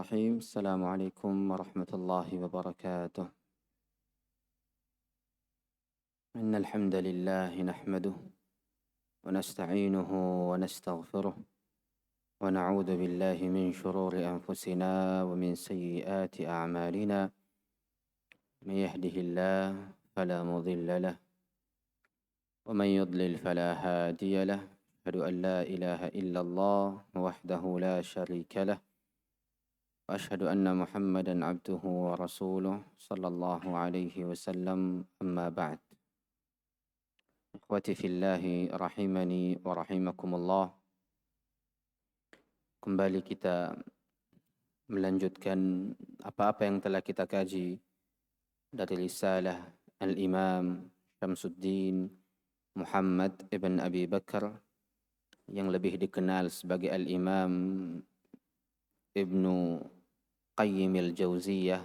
Bismillahirrahmanirrahim. Assalamualaikum warahmatullahi wabarakatuh. Innal hamdalillah nahmaduhu wa nasta'inuhu wa nastaghfiruh wa na'udzu billahi min shururi anfusina wa min sayyiati a'malina. May yahdihillahu fala mudilla lahu wa man yudlil fala hadiya lahu. Asyhadu an la ilaha illallah wahdahu la syarika lahu. وأشهد أن محمدا عبده ورسوله صلى الله عليه وسلم أما بعد. Ikhwati fillahi rahimani wa rahimakumullah. Kembali kita melanjutkan apa-apa yang telah kita kaji dari risalah Al-Imam Syamsuddin Muhammad ibn Abi Bakar yang lebih dikenal sebagai Al-Imam Ibnu Qayyim al-Jauziyah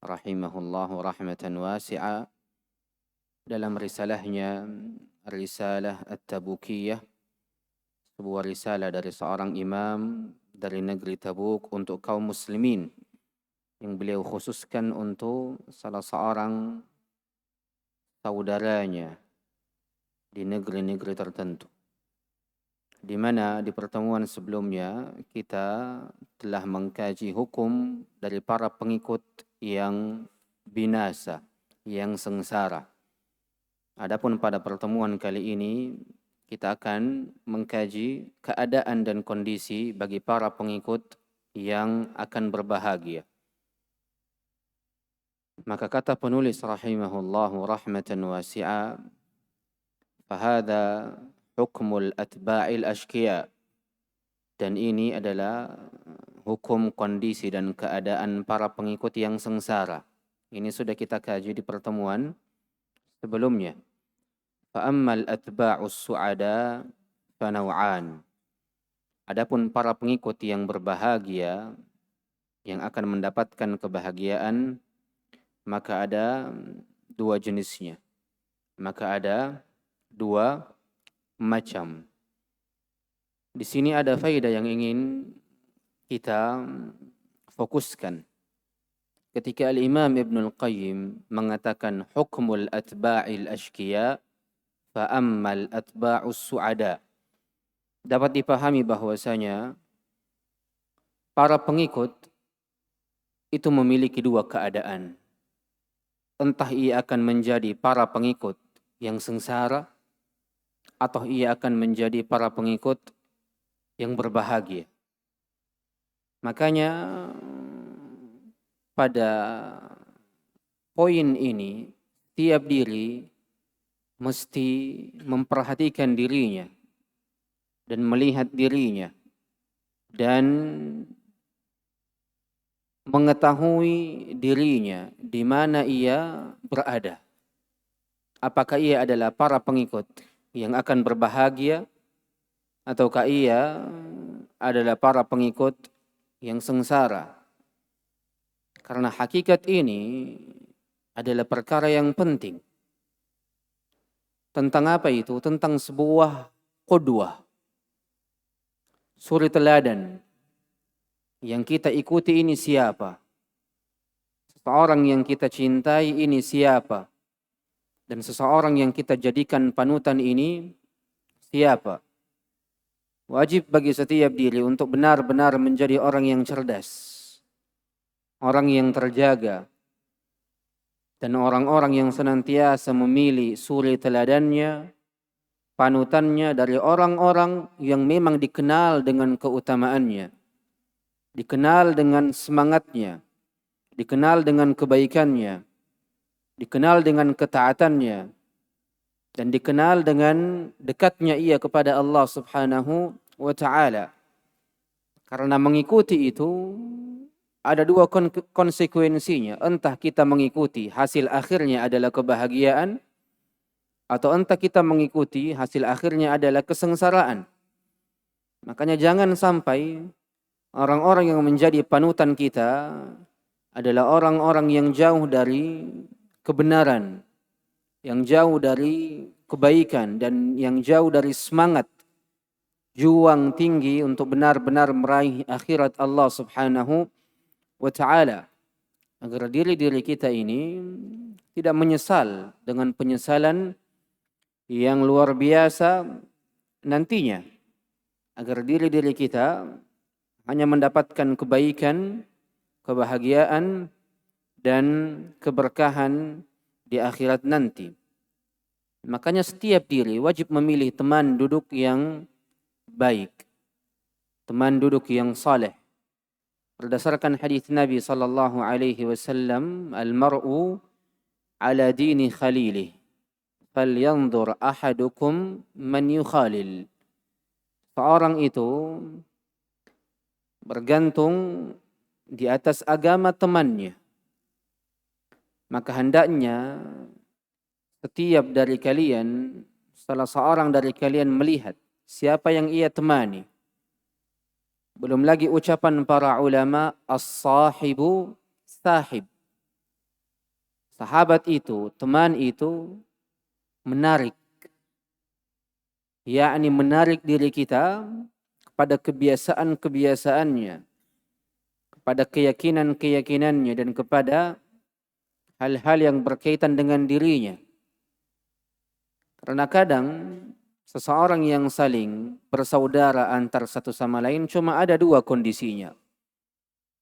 rahimahullahu rahmatan wasi'a, dalam risalahnya Risalah At-Tabukiyah, sebuah risalah dari seorang imam dari negeri Tabuk untuk kaum muslimin yang beliau khususkan untuk salah seorang saudaranya di negeri-negeri tertentu, di mana di pertemuan sebelumnya kita telah mengkaji hukum dari para pengikut yang binasa, yang sengsara. Adapun pada pertemuan kali ini kita akan mengkaji keadaan dan kondisi bagi para pengikut yang akan berbahagia. Maka kata penulis rahimahullahu rahmatan wasi'a, fahadha hukmul atba'il ashqiya, dan ini adalah hukum, kondisi dan keadaan para pengikut yang sengsara. Ini sudah kita kaji di pertemuan sebelumnya. Fa ammal atba'us su'ada fanaw'an. Adapun para pengikut yang berbahagia, yang akan mendapatkan kebahagiaan, maka ada dua jenisnya. Maka ada dua macam. Di sini ada faedah yang ingin kita fokuskan. Ketika Al-Imam Ibnul Qayyim mengatakan hukmul atba'il ashqiya fa ammal atba'us su'ada, dapat dipahami bahwasanya para pengikut itu memiliki dua keadaan. Entah ia akan menjadi para pengikut yang sengsara, atau ia akan menjadi para pengikut yang berbahagia. Makanya pada poin ini tiap diri mesti memperhatikan dirinya dan melihat dirinya dan mengetahui dirinya di mana ia berada. Apakah ia adalah para pengikut yang akan berbahagia, ataukah ia adalah para pengikut yang sengsara? Karena hakikat ini adalah perkara yang penting. Tentang apa itu? Tentang sebuah qudwah, suri teladan yang kita ikuti ini siapa? Seseorang yang kita cintai ini siapa? Dan seseorang yang kita jadikan panutan ini siapa? Wajib bagi setiap diri untuk benar-benar menjadi orang yang cerdas, orang yang terjaga, dan orang-orang yang senantiasa memilih suri teladannya, panutannya dari orang-orang yang memang dikenal dengan keutamaannya, dikenal dengan semangatnya, dikenal dengan kebaikannya, dikenal dengan ketaatannya, dan dikenal dengan dekatnya ia kepada Allah Subhanahu wa ta'ala. Karena mengikuti itu ada dua konsekuensinya. Entah kita mengikuti hasil akhirnya adalah kebahagiaan, atau entah kita mengikuti hasil akhirnya adalah kesengsaraan. Makanya jangan sampai orang-orang yang menjadi panutan kita adalah orang-orang yang jauh dari kebenaran, yang jauh dari kebaikan, dan yang jauh dari semangat juang tinggi untuk benar-benar meraih akhirat Allah Subhanahu wa ta'ala. Agar diri-diri kita ini tidak menyesal dengan penyesalan yang luar biasa nantinya. Agar diri-diri kita hanya mendapatkan kebaikan, kebahagiaan, dan keberkahan di akhirat nanti. Makanya setiap diri wajib memilih teman duduk yang baik, teman duduk yang saleh. Berdasarkan hadis Nabi sallallahu alaihi wasallam, al-mar'u ala dini khalilih, falyanzur ahadukum man yukhalil. Seorang itu bergantung di atas agama temannya. Maka hendaknya setiap dari kalian, salah seorang dari kalian melihat siapa yang ia temani. Belum lagi ucapan para ulama, as-sahibu sahib. Sahabat itu, teman itu menarik. Yakni menarik diri kita kepada kebiasaan-kebiasaannya, kepada keyakinan-keyakinannya, dan kepada hal-hal yang berkaitan dengan dirinya. Karena kadang seseorang yang saling bersaudara antar satu sama lain cuma ada dua kondisinya.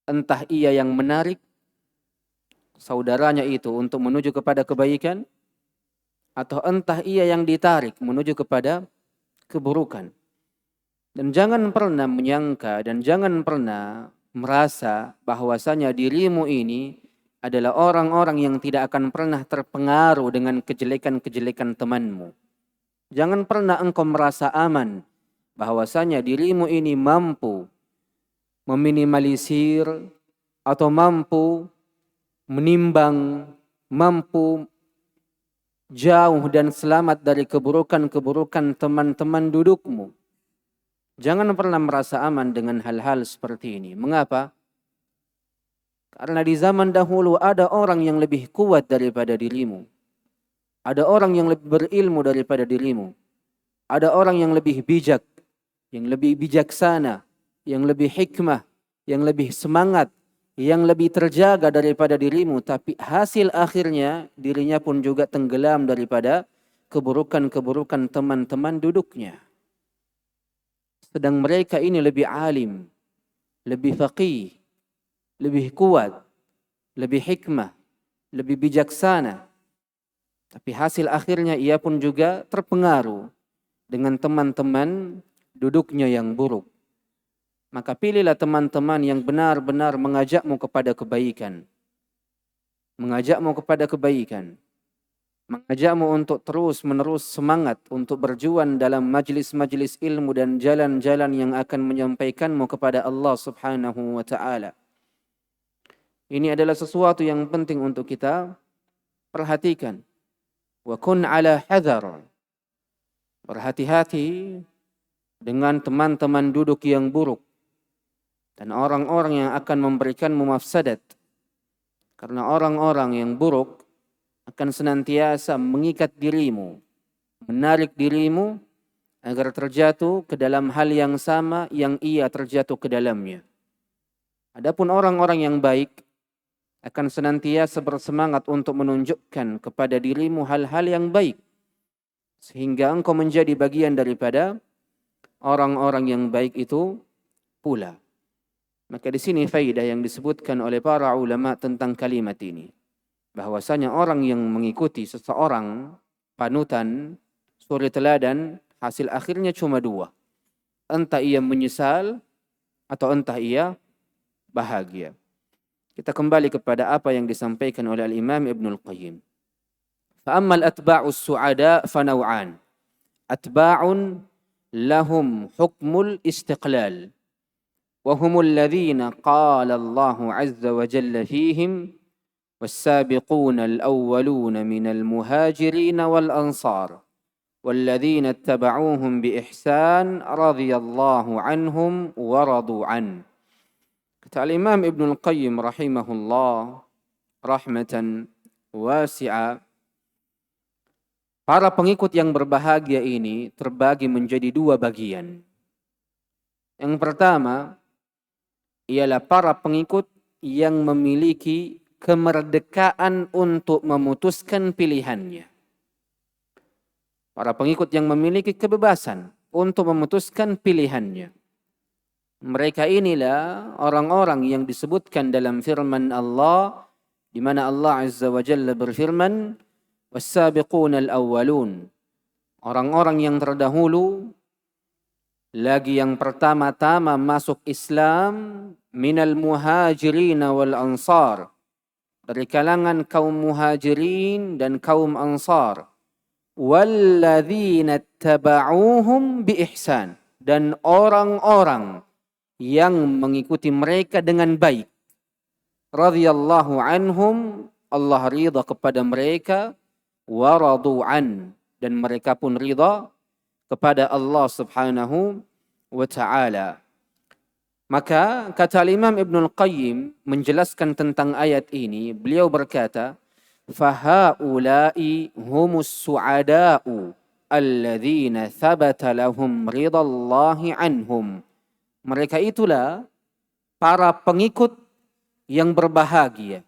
Entah ia yang menarik saudaranya itu untuk menuju kepada kebaikan, atau entah ia yang ditarik menuju kepada keburukan. Dan jangan pernah menyangka dan jangan pernah merasa bahwasanya dirimu ini adalah orang-orang yang tidak akan pernah terpengaruh dengan kejelekan-kejelekan temanmu. Jangan pernah engkau merasa aman bahwasanya dirimu ini mampu meminimalisir atau mampu menimbang, mampu jauh dan selamat dari keburukan-keburukan teman-teman dudukmu. Jangan pernah merasa aman dengan hal-hal seperti ini. Mengapa? Karena di zaman dahulu ada orang yang lebih kuat daripada dirimu. Ada orang yang lebih berilmu daripada dirimu. Ada orang yang lebih bijak, yang lebih bijaksana, yang lebih hikmah, yang lebih semangat, yang lebih terjaga daripada dirimu. Tapi hasil akhirnya dirinya pun juga tenggelam daripada keburukan-keburukan teman-teman duduknya. Sedang mereka ini lebih alim, lebih faqih, lebih kuat, lebih hikmah, lebih bijaksana. Tapi hasil akhirnya ia pun juga terpengaruh dengan teman-teman duduknya yang buruk. Maka pilihlah teman-teman yang benar-benar mengajakmu kepada kebaikan. Mengajakmu kepada kebaikan. Mengajakmu untuk terus-menerus semangat untuk berjuang dalam majlis-majlis ilmu dan jalan-jalan yang akan menyampaikanmu kepada Allah Subhanahu wa ta'ala. Ini adalah sesuatu yang penting untuk kita perhatikan. Wa kun ala hadhar. Berhati-hati dengan teman-teman duduk yang buruk dan orang-orang yang akan memberikanmu mafsadat. Karena orang-orang yang buruk akan senantiasa mengikat dirimu, menarik dirimu agar terjatuh ke dalam hal yang sama yang ia terjatuh ke dalamnya. Adapun orang-orang yang baik akan senantiasa bersemangat untuk menunjukkan kepada dirimu hal-hal yang baik, sehingga engkau menjadi bagian daripada orang-orang yang baik itu pula. Maka di sini faidah yang disebutkan oleh para ulama tentang kalimat ini, bahwasanya orang yang mengikuti seseorang panutan, suri teladan, hasil akhirnya cuma dua. Entah ia menyesal atau entah ia bahagia. Kita kembali kepada apa yang disampaikan oleh Al-Imam Ibnul Qayyim. Fa'ammal atba'us su'ada fanaw'an. Atba'un lahum hukmul istiqlal. Wahumul ladhina qala Allahu azza wa jalla fihim والسابقون الأولون من المهاجرين والأنصار والذين اتبعوهم بإحسان رضي الله عنهم ورضوا عنه. Kata Al-Imam Ibnul Qayyim rahimahullah rahmatan wasi'a, para pengikut yang berbahagia ini terbagi menjadi dua bagian. Yang pertama ialah para pengikut yang memiliki kemerdekaan untuk memutuskan pilihannya. Para pengikut yang memiliki kebebasan untuk memutuskan pilihannya. Mereka inilah orang-orang yang disebutkan dalam firman Allah, di mana Allah Azza wa Jalla berfirman, "Was-sabiquna al-awwalun." Orang-orang yang terdahulu, lagi yang pertama-tama masuk Islam, minal muhajirin wal ansar, dari kalangan kaum muhajirin dan kaum ansar, walladzina tabauhum bi ihsan, dan orang-orang yang mengikuti mereka dengan baik. Radhiyallahu anhum, Allah ridha kepada mereka, wa radu an, dan mereka pun ridha kepada Allah Subhanahu wa ta'ala. Maka kata Imam Ibnul Qayyim menjelaskan tentang ayat ini, beliau berkata, "Fahaula'i humus su'ada'u alladzina thabata lahum ridallahi anhum." Mereka itulah para pengikut yang berbahagia,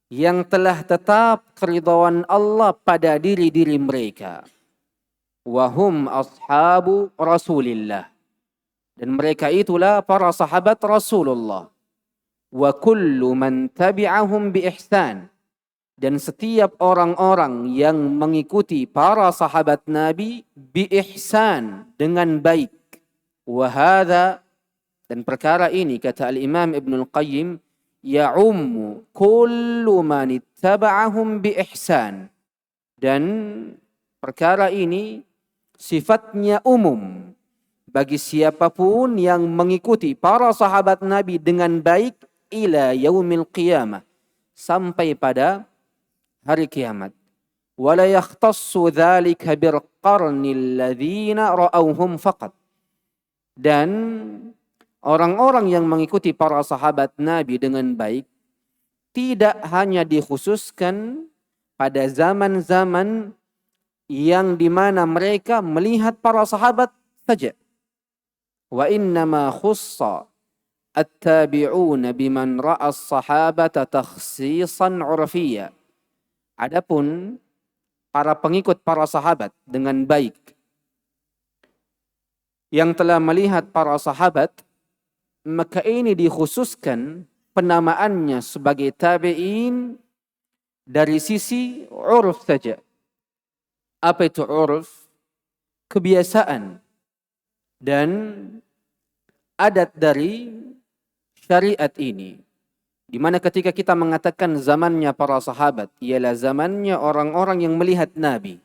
yang telah tetap keridhaan Allah pada diri-diri mereka. Wahum ashabu Rasulillah, dan mereka itulah para sahabat Rasulullah. Wa kullu man tabi'ahum bi ihsan, dan setiap orang-orang yang mengikuti para sahabat Nabi bi ihsan, dengan baik. Wa hadza, dan perkara ini kata al-Imam Ibnul Qayyim, ya'ummu kullu man ittaba'ahum bi ihsan, dan perkara ini sifatnya umum bagi siapapun yang mengikuti para sahabat Nabi dengan baik ila yaumil qiyamah, sampai pada hari kiamat. Wala yakhtassu dzalika bil qarnil ladzina ra'awhum faqat, dan orang-orang yang mengikuti para sahabat Nabi dengan baik tidak hanya dikhususkan pada zaman-zaman yang dimana mereka melihat para sahabat saja. Wa innama khussa at-tabi'una biman ra'a as-sahabata takhsisan 'urfiyya. Adapun para pengikut para sahabat dengan baik yang telah melihat para sahabat, maka ini dikhususkan penamaannya sebagai tabi'in dari sisi uruf saja. Apa itu uruf? Kebiasaan dan adat dari syariat ini. Di mana ketika kita mengatakan zamannya para sahabat, ialah zamannya orang-orang yang melihat Nabi.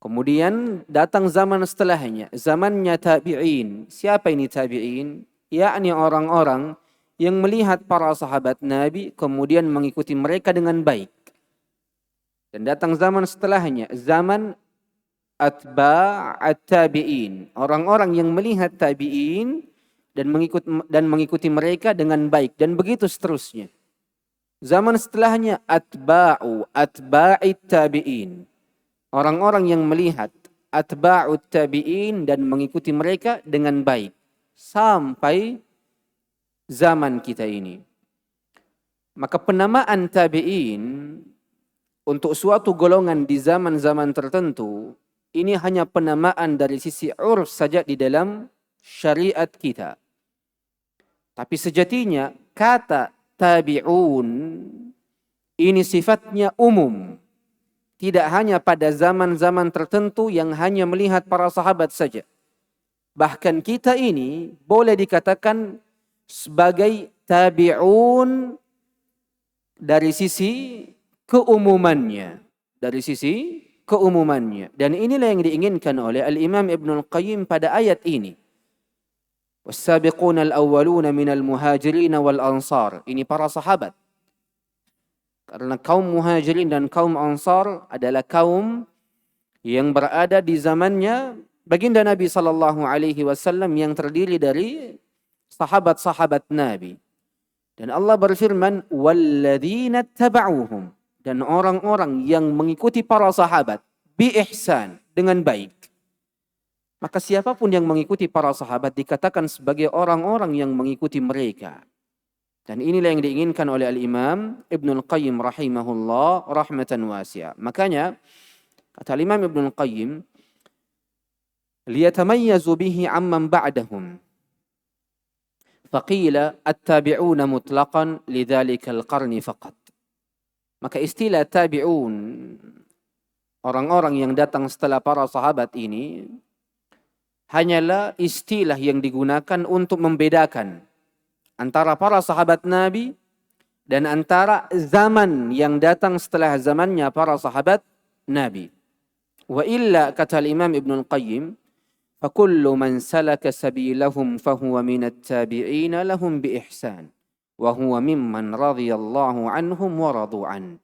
Kemudian datang zaman setelahnya, zamannya tabi'in. Siapa ini tabi'in? Yakni orang-orang yang melihat para sahabat Nabi, kemudian mengikuti mereka dengan baik. Dan datang zaman setelahnya, zaman atba'at tabi'in. Orang-orang yang melihat tabi'in dan mengikuti mereka dengan baik. Dan begitu seterusnya. Zaman setelahnya atba'it tabi'in. Orang-orang yang melihat atba'ut tabi'in dan mengikuti mereka dengan baik. Sampai zaman kita ini. Maka penamaan tabi'in untuk suatu golongan di zaman-zaman tertentu, ini hanya penamaan dari sisi urf saja di dalam syariat kita. Tapi sejatinya kata tabi'un ini sifatnya umum. Tidak hanya pada zaman-zaman tertentu yang hanya melihat para sahabat saja. Bahkan kita ini boleh dikatakan sebagai tabi'un dari sisi keumumannya. Dan inilah yang diinginkan oleh Al-Imam Ibnul Qayyim pada ayat ini. Was-sabiquna al-awwaluna minal muhajirin wal ansar. Ini para sahabat. Karena kaum muhajirin dan kaum ansar adalah kaum yang berada di zamannya baginda Nabi SAW yang terdiri dari sahabat-sahabat Nabi. Dan Allah berfirman, walladzina taba'uhum, dan orang-orang yang mengikuti para sahabat bi ihsan, dengan baik. Maka siapapun yang mengikuti para sahabat dikatakan sebagai orang-orang yang mengikuti mereka. Dan inilah yang diinginkan oleh Al-Imam Ibnul Qayyim rahimahullah rahmatan wasi'ah. Makanya kata Al-Imam Ibnul Qayyim, liyatamayyazu bihi amman ba'dahum. Faqila at-tabi'una mutlaqan lidzalika al-qarni faqat. Maka istilah tabi'un, orang-orang yang datang setelah para sahabat ini, hanyalah istilah yang digunakan untuk membedakan antara para sahabat Nabi dan antara zaman yang datang setelah zamannya para sahabat Nabi. Wa illa, kata Imam Ibnul Qayyim, فَكُلُّ مَنْ سَلَكَ سَبِيلَهُمْ فَهُوَ مِنَ التَّابِعِينَ لَهُمْ بِإِحْسَانٍ وَهُوَ مِمَّنْ رَضِيَ اللَّهُ عَنْهُمْ وَرَضُوا عَنْهُ.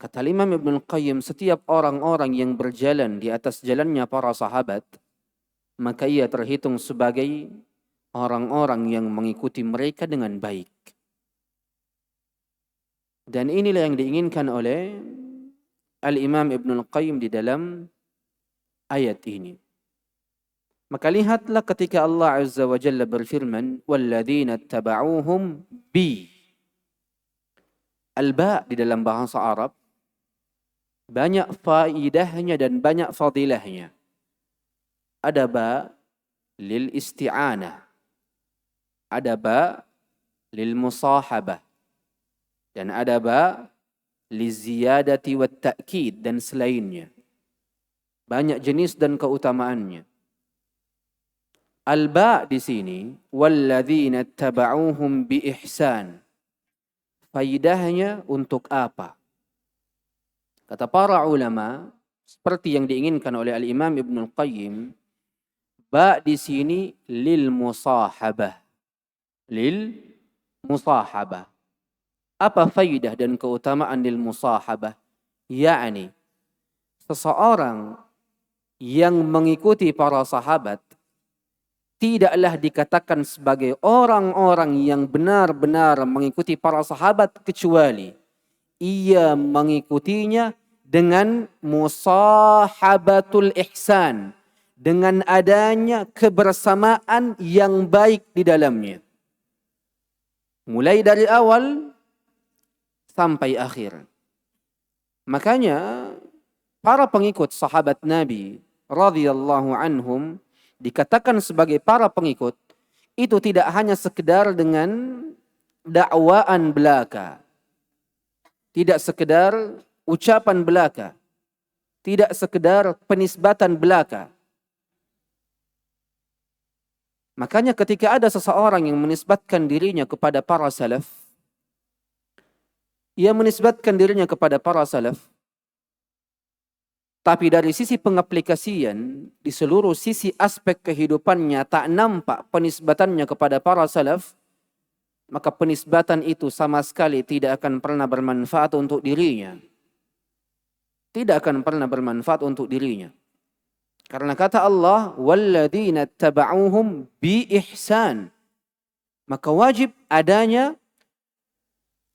Kata Imam Ibnul Qayyim, setiap orang-orang yang berjalan di atas jalannya para sahabat, maka ia terhitung sebagai orang-orang yang mengikuti mereka dengan baik. Dan inilah yang diinginkan oleh Al-Imam Ibnul Qayyim di dalam ayat ini. Maka lihatlah ketika Allah Azza wa Jalla berfirman, وَالَّذِينَ اتَّبَعُوهُمْ بِي. Al-ba' di dalam bahasa Arab banyak faidahnya dan banyak fadilahnya. Ada ba lil isti'anah, ada ba lil musahabah, dan ada ba liziyadati wat ta'kid dan selainnya. Banyak jenis dan keutamaannya. Al-ba di sini, walladzina tabauhum bi ihsan. Faidahnya untuk apa? Kata para ulama, seperti yang diinginkan oleh Al-Imam Ibnul Qayyim, ba di sini lil musahabah. Lil musahabah. Apa faidah dan keutamaan lil musahabah? Yakni seseorang yang mengikuti para sahabat tidaklah dikatakan sebagai orang-orang yang benar-benar mengikuti para sahabat kecuali ia mengikutinya dengan musahabatul ihsan, dengan adanya kebersamaan yang baik di dalamnya. Mulai dari awal sampai akhir. Makanya para pengikut sahabat Nabi radhiyallahu anhum dikatakan sebagai para pengikut itu tidak hanya sekedar dengan dakwaan belaka, tidak sekedar ucapan belaka, tidak sekedar penisbatan belaka. Makanya ketika ada seseorang yang menisbatkan dirinya kepada para salaf, ia menisbatkan dirinya kepada para salaf, tapi dari sisi pengaplikasian, di seluruh sisi aspek kehidupannya tak nampak penisbatannya kepada para salaf, maka penisbatan itu sama sekali tidak akan pernah bermanfaat untuk dirinya. Tidak akan pernah bermanfaat untuk dirinya. Karena kata Allah, وَالَّذِينَ اتَّبَعُوهُمْ بِإِحْسَانٍ. Maka wajib adanya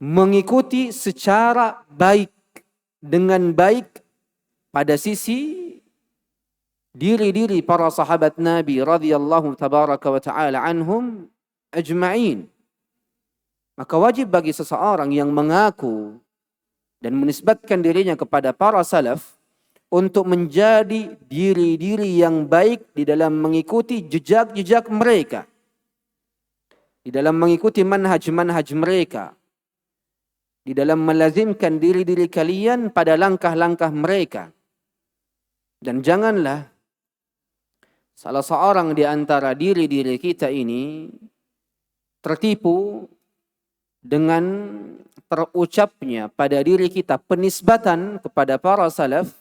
mengikuti secara baik, dengan baik, pada sisi diri-diri para sahabat Nabi radhiyallahu tabaraka wa ta'ala anhum ajma'in. Maka wajib bagi seseorang yang mengaku dan menisbatkan dirinya kepada para salaf untuk menjadi diri-diri yang baik di dalam mengikuti jejak-jejak mereka, di dalam mengikuti manhaj-manhaj mereka, di dalam melazimkan diri-diri kalian pada langkah-langkah mereka. Dan janganlah salah seorang di antara diri-diri kita ini tertipu dengan terucapnya pada diri kita penisbatan kepada para salaf,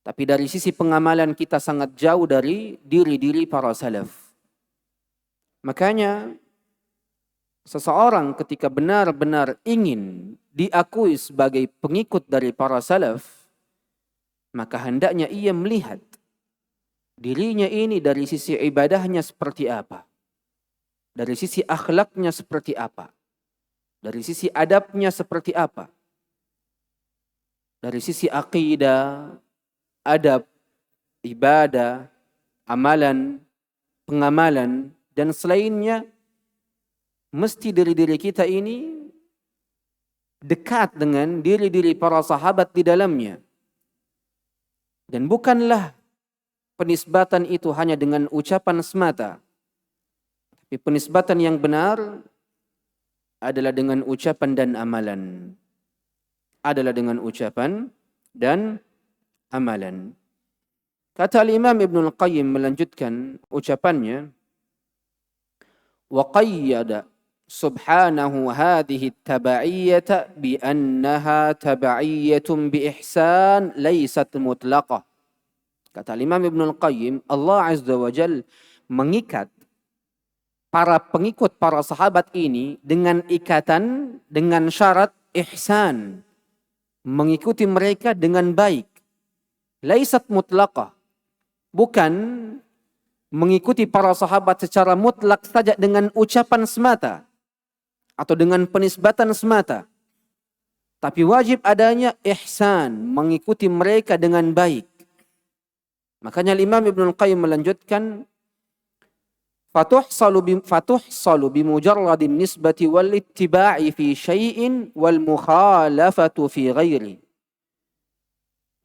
tapi dari sisi pengamalan kita sangat jauh dari diri-diri para salaf. Makanya seseorang ketika benar-benar ingin diakui sebagai pengikut dari para salaf, maka hendaknya ia melihat dirinya ini dari sisi ibadahnya seperti apa, dari sisi akhlaknya seperti apa, dari sisi adabnya seperti apa, dari sisi akidah, adab, ibadah, amalan, pengamalan, dan selainnya, mesti diri-diri kita ini dekat dengan diri-diri para sahabat di dalamnya. Dan bukanlah penisbatan itu hanya dengan ucapan semata. Tapi penisbatan yang benar adalah dengan ucapan dan amalan. Adalah dengan ucapan dan amalan. Kata Imam Ibn Al-Qayyim melanjutkan ucapannya, وَقَيَّدَ سُبْحَانَهُ هَذِهِ التَّبَعِيَّةَ بِأَنَّهَا تَبَعِيَّةٌ بِإِحْسَانٍ لَيْسَتْ مُطْلَقَةً. Kata Imam Ibn Al-Qayyim, Allah Azza wa Jal mengikat para pengikut para sahabat ini dengan ikatan, dengan syarat ihsan. Mengikuti mereka dengan baik. Laisat mutlaqah. Bukan mengikuti para sahabat secara mutlak saja dengan ucapan semata. Atau dengan penisbatan semata. Tapi wajib adanya ihsan. Mengikuti mereka dengan baik. Makanya Imam Ibn Al-Qayyim melanjutkan, fatuhsalu bimujarradin nisbati wal ittiba'i fi syai'in wal mukhalafatu fi ghairi.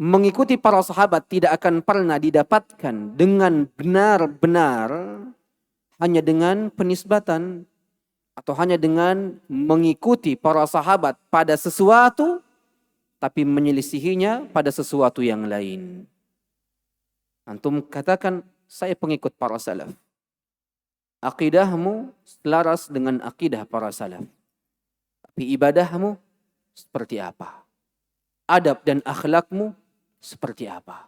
Mengikuti para sahabat tidak akan pernah didapatkan dengan benar-benar hanya dengan penisbatan atau hanya dengan mengikuti para sahabat pada sesuatu tapi menyelisihinya pada sesuatu yang lain. Antum katakan, saya pengikut para salaf. Akidahmu selaras dengan akidah para salaf. Tapi ibadahmu seperti apa? Adab dan akhlakmu seperti apa?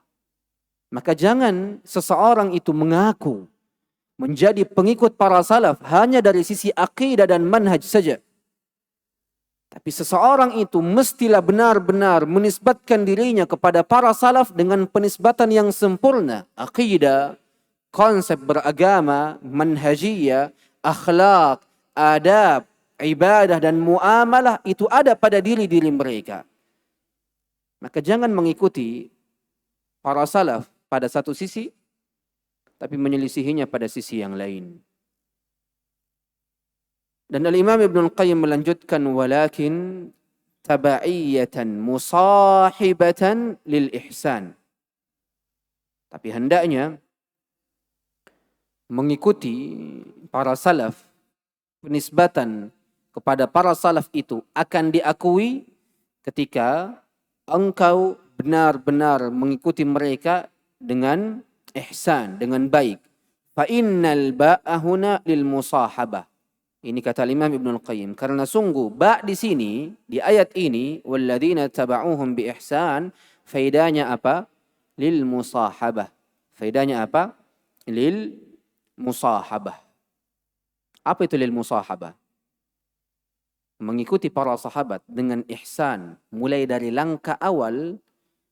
Maka jangan seseorang itu mengaku menjadi pengikut para salaf hanya dari sisi akidah dan manhaj saja. Tapi seseorang itu mestilah benar-benar menisbatkan dirinya kepada para salaf dengan penisbatan yang sempurna. Akidah, konsep beragama, manhajiyah, akhlak, adab, ibadah dan muamalah itu ada pada diri-diri mereka. Maka jangan mengikuti para salaf pada satu sisi, tapi menyelisihinya pada sisi yang lain. Dan Al-Imam Ibn Al-Qayyim melanjutkan, walakin tabaiyatan musahibatan lil ihsan. Tapi hendaknya mengikuti para salaf, penisbatan kepada para salaf itu akan diakui ketika engkau benar-benar mengikuti mereka dengan ihsan, dengan baik. Fa innal ba'a huna lil musahabah. Ini kata Imam Ibn Al-Qayyim. Karena sungguh ba' di sini, di ayat ini, walladzina taba'uhum bi ihsan, faidahnya apa? Lil musahabah. Faidahnya apa? Lil musahabah. Apa itu lil musahabah? Mengikuti para sahabat dengan ihsan, mulai dari langkah awal,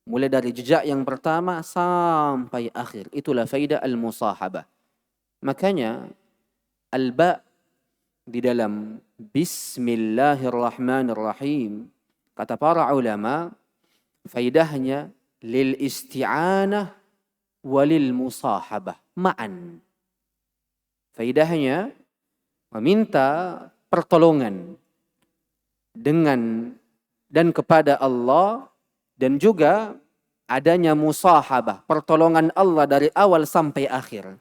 mulai dari jejak yang pertama sampai akhir. Itulah faidah al-musahabah. Makanya al-ba' di dalam Bismillahirrahmanirrahim, kata para ulama, faidahnya lil isti'anah walil musahabah ma'an. Faidahnya meminta pertolongan dengan dan kepada Allah, dan juga adanya musahabah, pertolongan Allah dari awal sampai akhir.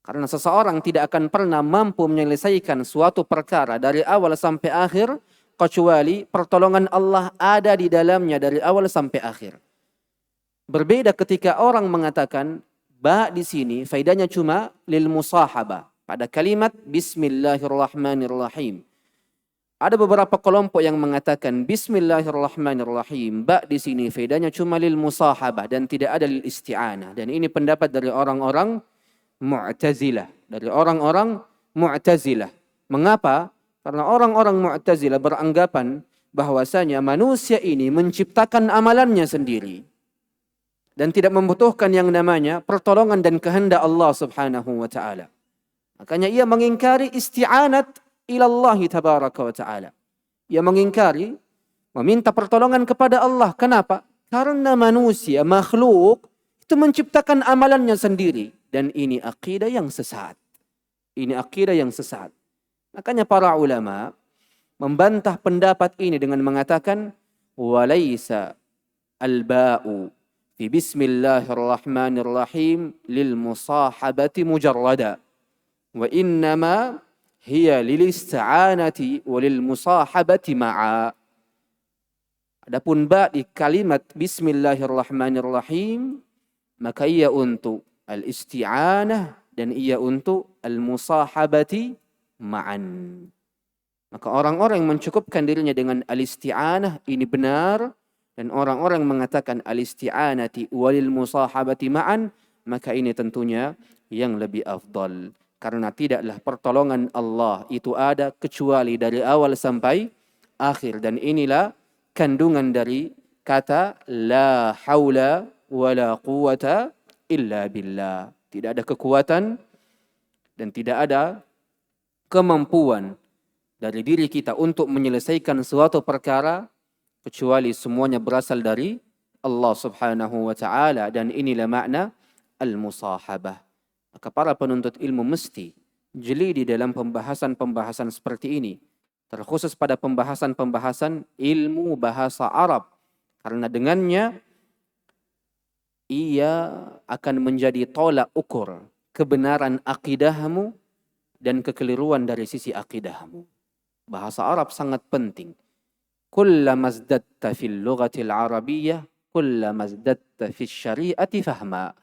Karena seseorang tidak akan pernah mampu menyelesaikan suatu perkara dari awal sampai akhir kecuali pertolongan Allah ada di dalamnya dari awal sampai akhir. Berbeda ketika orang mengatakan ba di sini faidahnya cuma lil musahabah pada kalimat Bismillahirrahmanirrahim. Ada beberapa kelompok yang mengatakan Bismillahirrahmanirrahim, ba di sini faidahnya cuma lil musahabah dan tidak ada lil isti'anah. Dan ini pendapat dari orang-orang Mu'tazilah, dari orang-orang Mu'tazilah. Mengapa? Karena orang-orang Mu'tazilah beranggapan bahwasanya manusia ini menciptakan amalannya sendiri dan tidak membutuhkan yang namanya pertolongan dan kehendak Allah Subhanahu wa taala. Makanya ia mengingkari isti'anat ila Allah tabaraka wa taala. Ia mengingkari meminta pertolongan kepada Allah. Kenapa? Karena manusia, makhluk itu menciptakan amalannya sendiri. Dan ini akidah yang sesat. Ini akidah yang sesat. Makanya para ulama membantah pendapat ini dengan mengatakan walaysa al-ba'u fi bismillahirrahmanirrahim lil musahabati mujarrada wa innama hiya lil isti'anati wa lil musahabati ma'a. Adapun ba di kalimat bismillahirrahmanirrahim maka ia untuk al-isti'anah dan ia untuk al-musahabati ma'an. Maka orang-orang yang mencukupkan dirinya dengan al-isti'anah ini benar, dan orang-orang mengatakan al-isti'anati walil musahabati ma'an, maka ini tentunya yang lebih afdal. Karena tidaklah pertolongan Allah itu ada kecuali dari awal sampai akhir. Dan inilah kandungan dari kata la haula wala quwata illa billah. Tidak ada kekuatan dan tidak ada kemampuan dari diri kita untuk menyelesaikan suatu perkara kecuali semuanya berasal dari Allah Subhanahu wa taala, dan inilah makna al-musahabah. Maka para penuntut ilmu mesti jeli di dalam pembahasan-pembahasan seperti ini, terkhusus pada pembahasan-pembahasan ilmu bahasa Arab, karena dengannya ia akan menjadi tolak ukur kebenaran akidahmu dan kekeliruan dari sisi akidahmu. Bahasa Arab sangat penting. Kullama izdatta fil lughatil arabiyyah, kullama izdatta fis syari'ati fahma.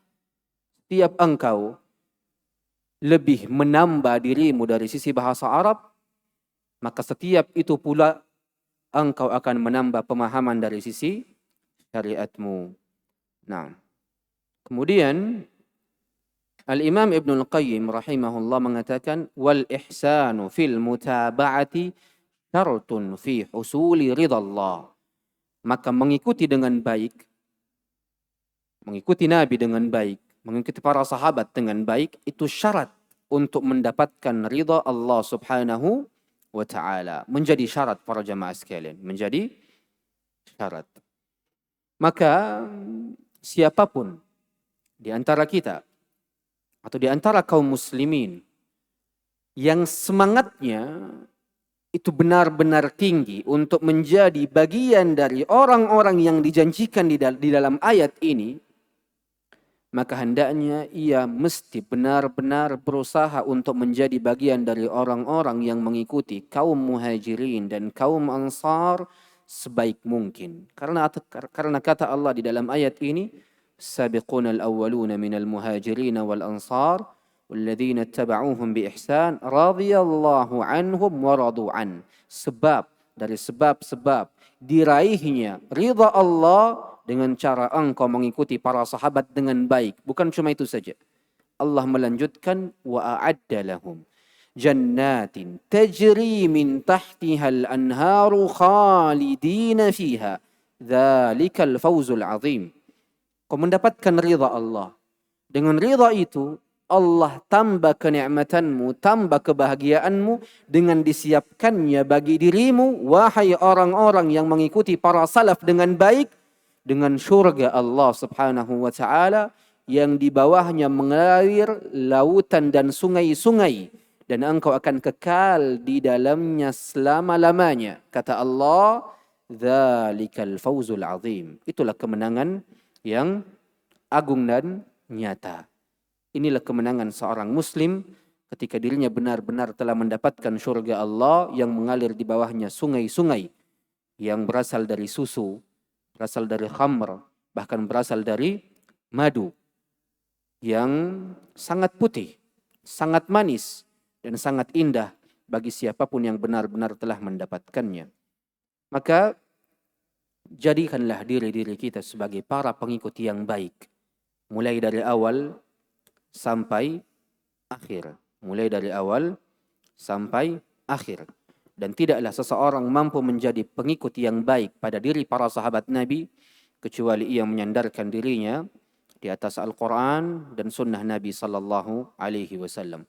Setiap engkau lebih menambah dirimu dari sisi bahasa Arab, maka setiap itu pula engkau akan menambah pemahaman dari sisi syariatmu. Nah, kemudian Al-Imam Ibnul Qayyim rahimahullah mengatakan wal ihsanu fil mutaba'ati syartun fi husuli ridallah. Maka mengikuti dengan baik, mengikuti Nabi dengan baik, mengikuti para sahabat dengan baik itu syarat untuk mendapatkan ridha Allah Subhanahu wa taala. Menjadi syarat para jamaah sekalian, menjadi syarat. Maka siapapun di antara kita atau di antara kaum muslimin yang semangatnya itu benar-benar tinggi untuk menjadi bagian dari orang-orang yang dijanjikan di dalam ayat ini, maka hendaknya ia mesti benar-benar berusaha untuk menjadi bagian dari orang-orang yang mengikuti kaum muhajirin dan kaum ansar sebaik mungkin. Karena kata Allah di dalam ayat ini, السابقون الأولون من المهاجرين والأنصار والذين اتبعوهم بإحسان رضي الله عنهم ورضوا عنه. Sebab dari sebab-sebab diraihnya ridha Allah dengan cara engkau mengikuti para sahabat dengan baik. Bukan cuma itu saja. Allah melanjutkan wa a'adda lahum jannatin tajri min tahtiha al-anharu khalidina fiha. Dzalikal fawzul 'azim. Kau mendapatkan ridha Allah. Dengan ridha itu, Allah tambah kenikmatanmu, tambah kebahagiaanmu dengan disiapkannya bagi dirimu, wahai orang-orang yang mengikuti para salaf dengan baik, dengan syurga Allah Subhanahu wa taala yang di bawahnya mengalir lautan dan sungai-sungai, dan engkau akan kekal di dalamnya selama-lamanya. Kata Allah, dzalikal fawzul 'azim. Itulah kemenangan yang agung dan nyata. Inilah kemenangan seorang muslim ketika dirinya benar-benar telah mendapatkan syurga Allah yang mengalir di bawahnya sungai-sungai yang berasal dari susu, berasal dari khamr, bahkan berasal dari madu yang sangat putih, sangat manis, dan sangat indah bagi siapapun yang benar-benar telah mendapatkannya. Maka jadikanlah diri-diri kita sebagai para pengikut yang baik. Mulai dari awal sampai akhir. Mulai dari awal sampai akhir. Dan tidaklah seseorang mampu menjadi pengikut yang baik pada diri para sahabat Nabi kecuali ia menyandarkan dirinya di atas Al-Quran dan sunnah Nabi sallallahu alaihi wasallam.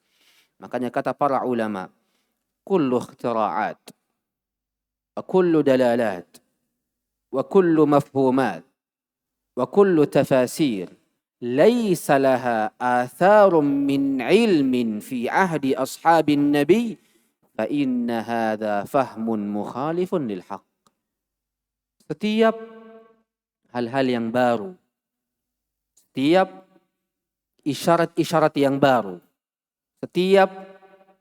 Makanya kata para ulama, kullu ikhtira'at wa kullu dalalat وكل مفهومات وكل تفاسير laisa laha atharum min ilmin fi ahdi ashabin nabi fa inna hadha fahmun mukhalifun lil haqq. Setiap hal-hal yang baru, setiap isyarat-isyarat yang baru, setiap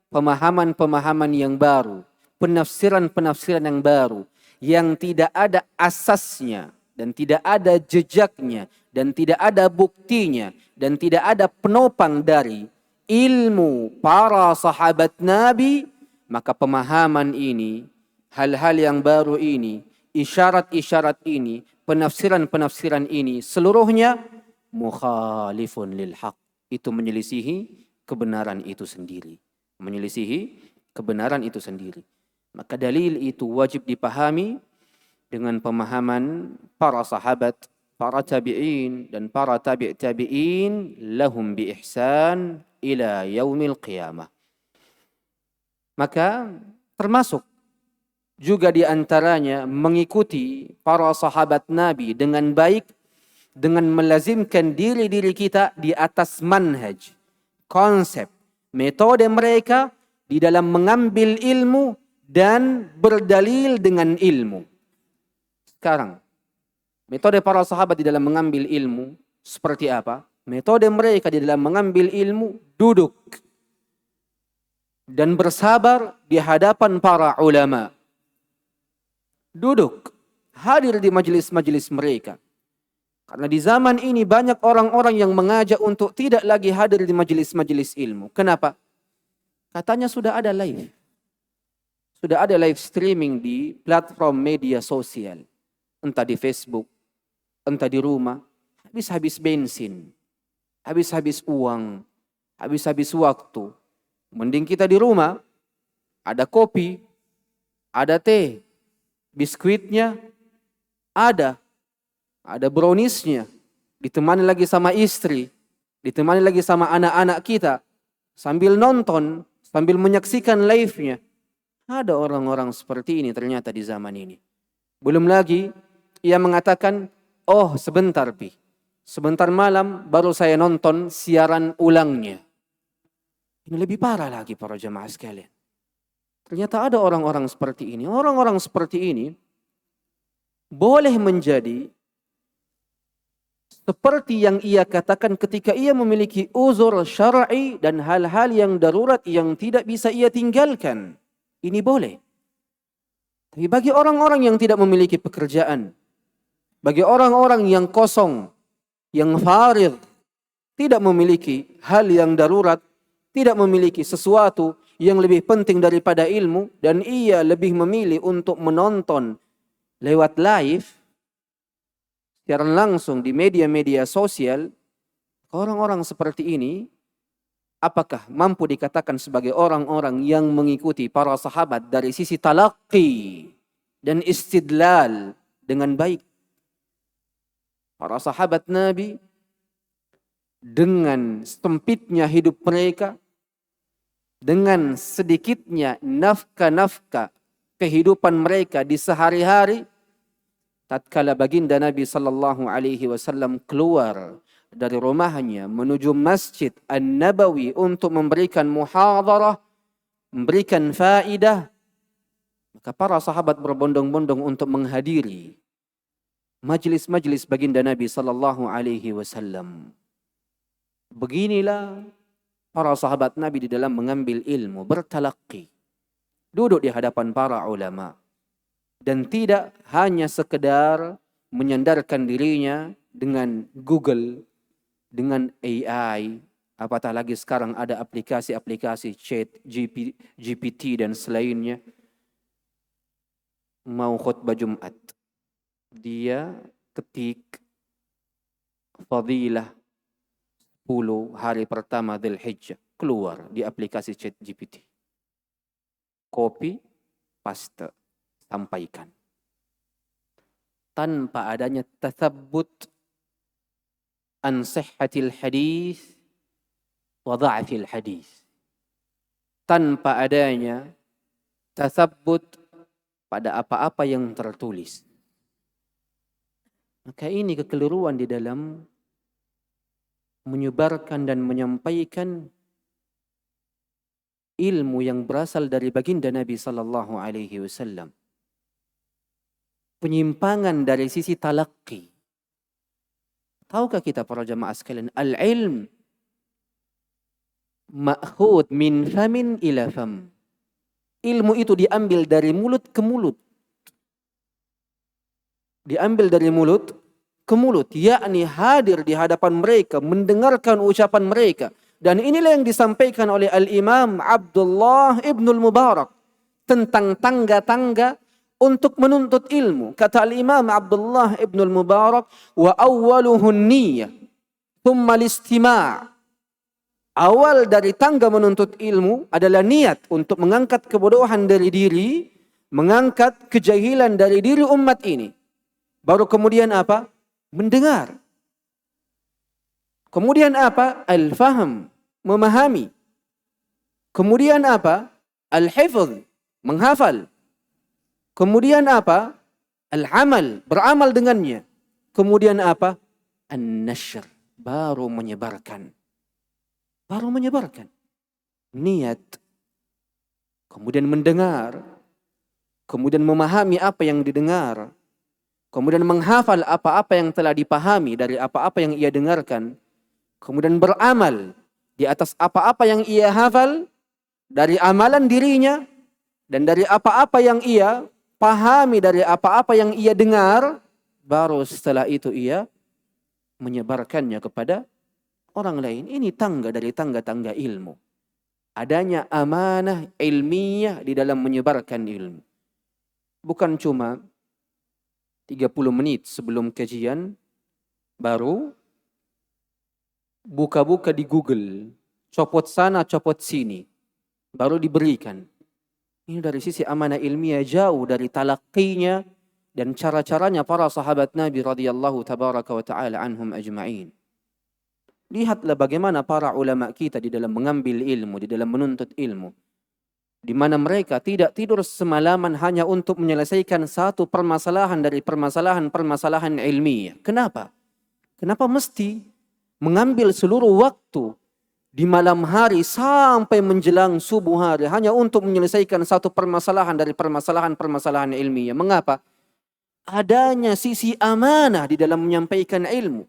pemahaman-pemahaman yang baru, penafsiran-penafsiran yang baru, yang tidak ada asasnya, dan tidak ada jejaknya, dan tidak ada buktinya, dan tidak ada penopang dari ilmu para sahabat Nabi, maka pemahaman ini, hal-hal yang baru ini, isyarat-isyarat ini, penafsiran-penafsiran ini, seluruhnya mukhalifun lil haq. Itu menyelisihi kebenaran itu sendiri. Menyelisihi kebenaran itu sendiri. Maka dalil itu wajib dipahami dengan pemahaman para sahabat, para tabi'in, dan para tabi' tabi'in lahum bi ihsan ila yaumil qiyamah. Maka termasuk juga di antaranya mengikuti para sahabat Nabi dengan baik, dengan melazimkan diri-diri kita di atas manhaj, konsep, metode mereka di dalam mengambil ilmu dan berdalil dengan ilmu. Sekarang, metode para sahabat di dalam mengambil ilmu seperti apa? Metode mereka di dalam mengambil ilmu, duduk dan bersabar di hadapan para ulama. Duduk, hadir di majelis-majelis mereka. Karena di zaman ini banyak orang-orang yang mengajak untuk tidak lagi hadir di majelis-majelis ilmu. Kenapa? Katanya sudah ada live. Sudah ada live streaming di platform media sosial. Entah di Facebook, entah di rumah. Habis-habis bensin, habis-habis uang, habis-habis waktu. Mending kita di rumah, ada kopi, ada teh, biskuitnya, ada browniesnya, ditemani lagi sama istri, ditemani lagi sama anak-anak kita, sambil nonton, sambil menyaksikan live-nya. Ada orang-orang seperti ini ternyata di zaman ini. Belum lagi, ia mengatakan, oh sebentar Pi, sebentar malam baru saya nonton siaran ulangnya. Ini lebih parah lagi para jemaah sekalian. Ternyata ada orang-orang seperti ini. Orang-orang seperti ini boleh menjadi seperti yang ia katakan ketika ia memiliki uzur syar'i dan hal-hal yang darurat yang tidak bisa ia tinggalkan. Ini boleh. Tapi bagi orang-orang yang tidak memiliki pekerjaan, bagi orang-orang yang kosong, yang farid, tidak memiliki hal yang darurat, tidak memiliki sesuatu yang lebih penting daripada ilmu, dan ia lebih memilih untuk menonton lewat live, siaran langsung di media-media sosial, orang-orang seperti ini, apakah mampu dikatakan sebagai orang-orang yang mengikuti para sahabat dari sisi talaqi dan istidlal dengan baik? Para sahabat Nabi dengan sempitnya hidup mereka, dengan sedikitnya nafkah-nafkah kehidupan mereka di sehari-hari, tatkala baginda Nabi sallallahu alaihi wasallam keluar dari rumahnya menuju Masjid An-Nabawi untuk memberikan muhadharah, memberikan faidah, maka para sahabat berbondong-bondong untuk menghadiri majlis-majlis baginda Nabi sallallahu alaihi wasallam. Beginilah para sahabat Nabi di dalam mengambil ilmu, bertalaqi, duduk di hadapan para ulama, dan tidak hanya sekedar menyandarkan dirinya dengan Google, dengan AI, apatah lagi sekarang ada aplikasi-aplikasi chat, GPT dan selainnya. Mau khutbah Jumat, dia ketik fadilah 10 hari pertama Dzulhijjah, keluar di aplikasi chat GPT. Copy, paste, sampaikan. Tanpa adanya tathabbut an sihhatil hadis wa dha'fil hadis. Tanpa adanya tathabbut pada apa-apa yang tertulis. Maka ini kekeliruan di dalam menyebarkan dan menyampaikan ilmu yang berasal dari baginda Nabi sallallahu alaihi wasallam. Penyimpangan dari sisi talaqi. Tahukah kita para jamaah sekalian, al-ilm ma'khud min famin ila fam. Ilmu itu diambil dari mulut ke mulut. Diambil dari mulut ke mulut, yakni hadir di hadapan mereka, mendengarkan ucapan mereka. Dan inilah yang disampaikan oleh Al-Imam Abdullah Ibnul Mubarak tentang tangga-tangga untuk menuntut ilmu. Kata Al-Imam Abdullah Ibnul Mubarak, wa awwaluhun niyyah, thumma al-istima'. Awal dari tangga menuntut ilmu adalah niat untuk mengangkat kebodohan dari diri, mengangkat kejahilan dari diri umat ini. Baru kemudian apa? Mendengar. Kemudian apa? Al-faham, memahami. Kemudian apa? Al-hifz, menghafal. Kemudian apa? Al-amal, beramal dengannya. Kemudian apa? An-nashr, baru menyebarkan. Baru menyebarkan. Niat. Kemudian mendengar. Kemudian memahami apa yang didengar. Kemudian menghafal apa-apa yang telah dipahami dari apa-apa yang ia dengarkan. Kemudian beramal di atas apa-apa yang ia hafal dari amalan dirinya dan dari apa-apa yang ia pahami dari apa-apa yang ia dengar. Baru setelah itu ia menyebarkannya kepada orang lain. Ini tangga dari tangga-tangga ilmu. Adanya amanah ilmiah di dalam menyebarkan ilmu. Bukan cuma 30 menit sebelum kajian baru buka-buka di Google, copot sana, copot sini, baru diberikan. Ini dari sisi amanah ilmiah jauh dari talaqinya dan cara-caranya para sahabat Nabi radhiyallahu tabaraka wa ta'ala anhum ajma'in. Lihatlah bagaimana para ulama kita di dalam mengambil ilmu, di dalam menuntut ilmu. Di mana mereka tidak tidur semalaman hanya untuk menyelesaikan satu permasalahan dari permasalahan-permasalahan ilmiah. Kenapa? Kenapa mesti mengambil seluruh waktu di malam hari sampai menjelang subuh hari hanya untuk menyelesaikan satu permasalahan dari permasalahan-permasalahan ilmiah? Mengapa? Adanya sisi amanah di dalam menyampaikan ilmu.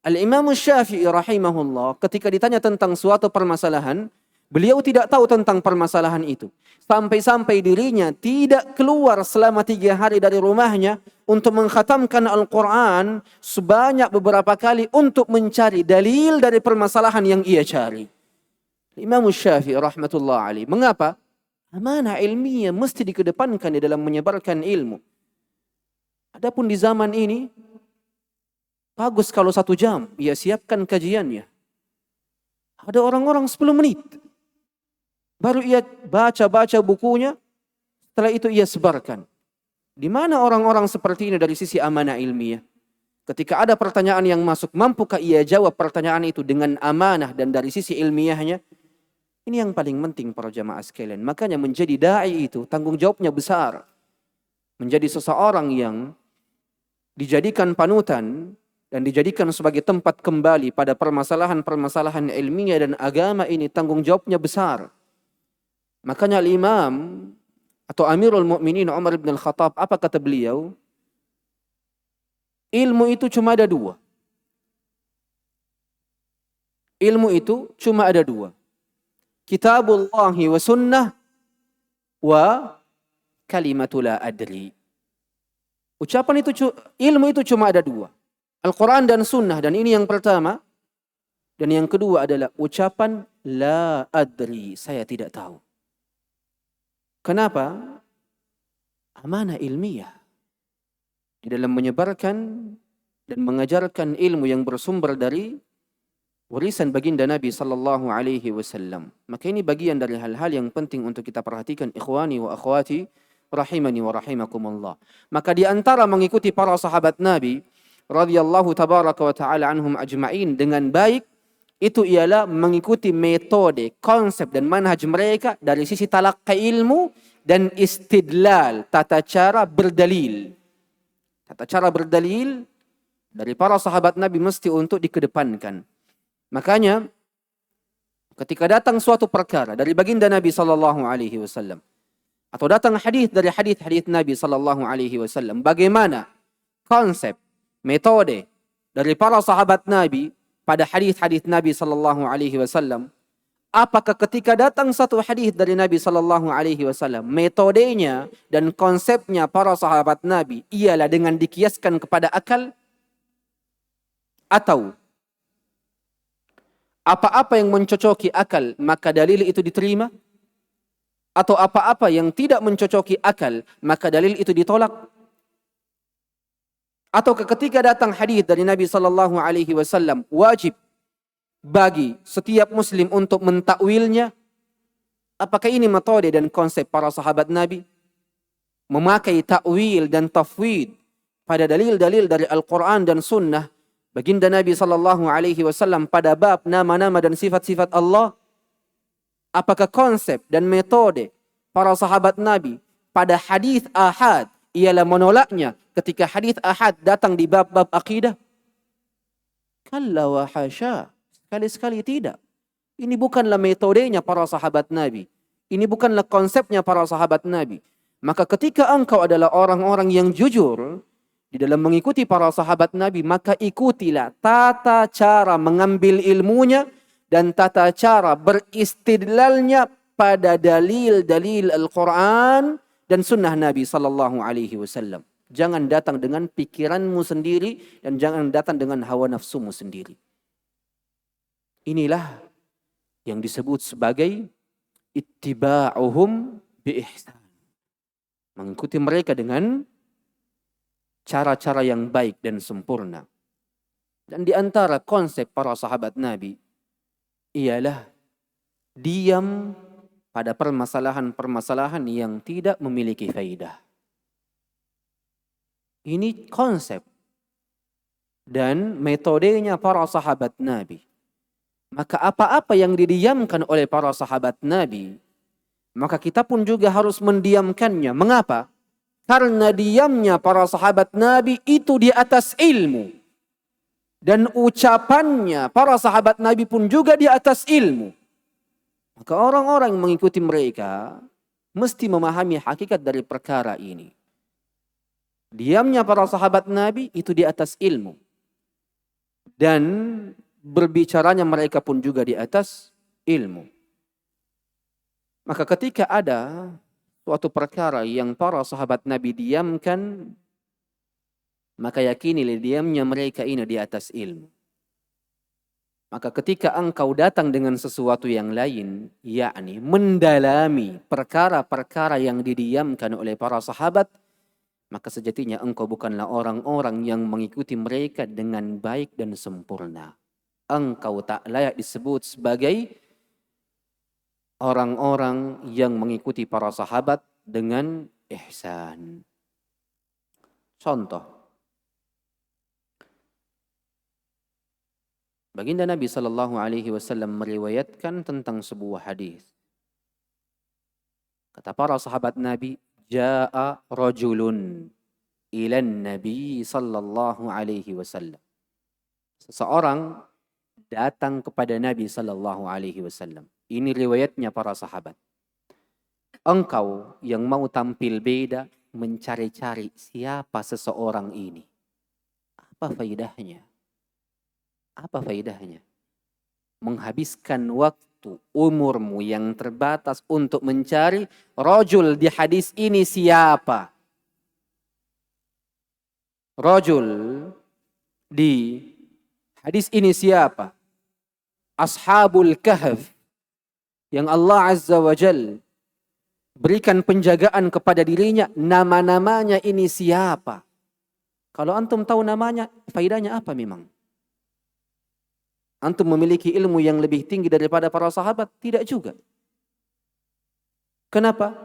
Al-Imam Syafi'i rahimahullah ketika ditanya tentang suatu permasalahan, beliau tidak tahu tentang permasalahan itu. Sampai-sampai dirinya tidak keluar selama 3 hari dari rumahnya untuk mengkhatamkan Al-Quran sebanyak beberapa kali untuk mencari dalil dari permasalahan yang ia cari. Imam Syafi'i rahmatullah alaih. Mengapa? Amanah ilmiah mesti dikedepankan di dalam menyebarkan ilmu. Adapun di zaman ini, bagus kalau 1 jam ia siapkan kajiannya. Ada orang-orang 10 menit. Baru ia baca-baca bukunya, setelah itu ia sebarkan. Di mana orang-orang seperti ini dari sisi amanah ilmiah? Ketika ada pertanyaan yang masuk, mampukah ia jawab pertanyaan itu dengan amanah dan dari sisi ilmiahnya? Ini yang paling penting para jamaah sekalian. Makanya menjadi da'i itu tanggung jawabnya besar. Menjadi seseorang yang dijadikan panutan dan dijadikan sebagai tempat kembali pada permasalahan-permasalahan ilmiah dan agama ini tanggung jawabnya besar. Makanya Al-Imam atau Amirul Mukminin Umar bin Al-Khattab, apa kata beliau? Ilmu itu cuma ada 2. Ilmu itu cuma ada 2. Kitabullahi wa sunnah wa kalimatul la adri. Ucapan itu, ilmu itu cuma ada 2. Al-Quran dan sunnah. Dan ini yang pertama. Dan yang kedua adalah ucapan la adri, saya tidak tahu. Kenapa? Amanah ilmiah. Di dalam menyebarkan dan mengajarkan ilmu yang bersumber dari warisan baginda Nabi sallallahu alaihi wasallam. Maka ini bagian dari hal-hal yang penting untuk kita perhatikan, ikhwani wa akhwati rahimani wa rahimakumullah. Maka di antara mengikuti para sahabat Nabi radhiyallahu tabaraka wa ta'ala anhum ajma'in dengan baik, itu ialah mengikuti metode, konsep dan manhaj mereka dari sisi talaqqi ilmu dan istidlal, tata cara berdalil. Tata cara berdalil dari para sahabat Nabi mesti untuk dikedepankan. Makanya ketika datang suatu perkara dari baginda Nabi sallallahu alaihi wasallam atau datang hadis dari hadis-hadis Nabi sallallahu alaihi wasallam, bagaimana konsep, metode dari para sahabat Nabi pada hadis-hadis Nabi sallallahu alaihi wasallam? Apakah ketika datang satu hadis dari Nabi sallallahu alaihi wasallam, metodenya dan konsepnya para sahabat Nabi ialah dengan dikiaskan kepada akal, atau apa-apa yang mencocoki akal maka dalil itu diterima, atau apa-apa yang tidak mencocoki akal maka dalil itu ditolak? Atau ketika datang hadis dari Nabi sallallahu alaihi wasallam, wajib bagi setiap muslim untuk mentakwilnya? Apakah ini metode dan konsep para sahabat Nabi? Memakai takwil dan tafwid pada dalil-dalil dari Al-Quran dan Sunnah baginda Nabi sallallahu alaihi wasallam pada bab nama-nama dan sifat-sifat Allah? Apakah konsep dan metode para sahabat Nabi pada hadis ahad ialah menolaknya ketika hadis ahad datang di bab-bab akidah? Kalla wa hasya, sekali-sekali tidak. Ini bukanlah metodenya para sahabat Nabi. Ini bukanlah konsepnya para sahabat Nabi. Maka ketika engkau adalah orang-orang yang jujur di dalam mengikuti para sahabat Nabi, maka ikutilah tata cara mengambil ilmunya dan tata cara beristidlalnya pada dalil-dalil Al-Quran dan sunnah Nabi sallallahu alaihi wasallam. Jangan datang dengan pikiranmu sendiri dan jangan datang dengan hawa nafsumu sendiri. Inilah yang disebut sebagai ittiba'uhum bi ihsan. Mengikuti mereka dengan cara-cara yang baik dan sempurna. Dan di antara konsep para sahabat Nabi ialah diam pada permasalahan-permasalahan yang tidak memiliki faidah. Ini konsep dan metodenya para sahabat Nabi. Maka apa-apa yang didiamkan oleh para sahabat Nabi, maka kita pun juga harus mendiamkannya. Mengapa? Karena diamnya para sahabat Nabi itu di atas ilmu. Dan ucapannya para sahabat Nabi pun juga di atas ilmu. Maka orang-orang yang mengikuti mereka mesti memahami hakikat dari perkara ini. Diamnya para sahabat Nabi itu di atas ilmu. Dan berbicaranya mereka pun juga di atas ilmu. Maka ketika ada suatu perkara yang para sahabat Nabi diamkan, maka yakinilah diamnya mereka ini di atas ilmu. Maka ketika engkau datang dengan sesuatu yang lain, yakni mendalami perkara-perkara yang didiamkan oleh para sahabat, maka sejatinya engkau bukanlah orang-orang yang mengikuti mereka dengan baik dan sempurna. Engkau tak layak disebut sebagai orang-orang yang mengikuti para sahabat dengan ihsan. Contoh, baginda Nabi sallallahu alaihi wasallam meriwayatkan tentang sebuah hadis. Kata para sahabat Nabi, jaa rajulun ilan Nabi sallallahu alaihi wasallam. Seseorang datang kepada Nabi sallallahu alaihi wasallam. Ini riwayatnya para sahabat. Engkau yang mau tampil beda, mencari-cari siapa seseorang ini. Apa faedahnya? Apa faedahnya? Menghabiskan waktu umurmu yang terbatas untuk mencari rajul di hadis ini siapa? Rajul di hadis ini siapa? Ashabul Kahf yang Allah Azza wa Jal berikan penjagaan kepada dirinya, nama-namanya ini siapa? Kalau antum tahu namanya, faedahnya apa memang? Antum memiliki ilmu yang lebih tinggi daripada para sahabat? Tidak juga. Kenapa?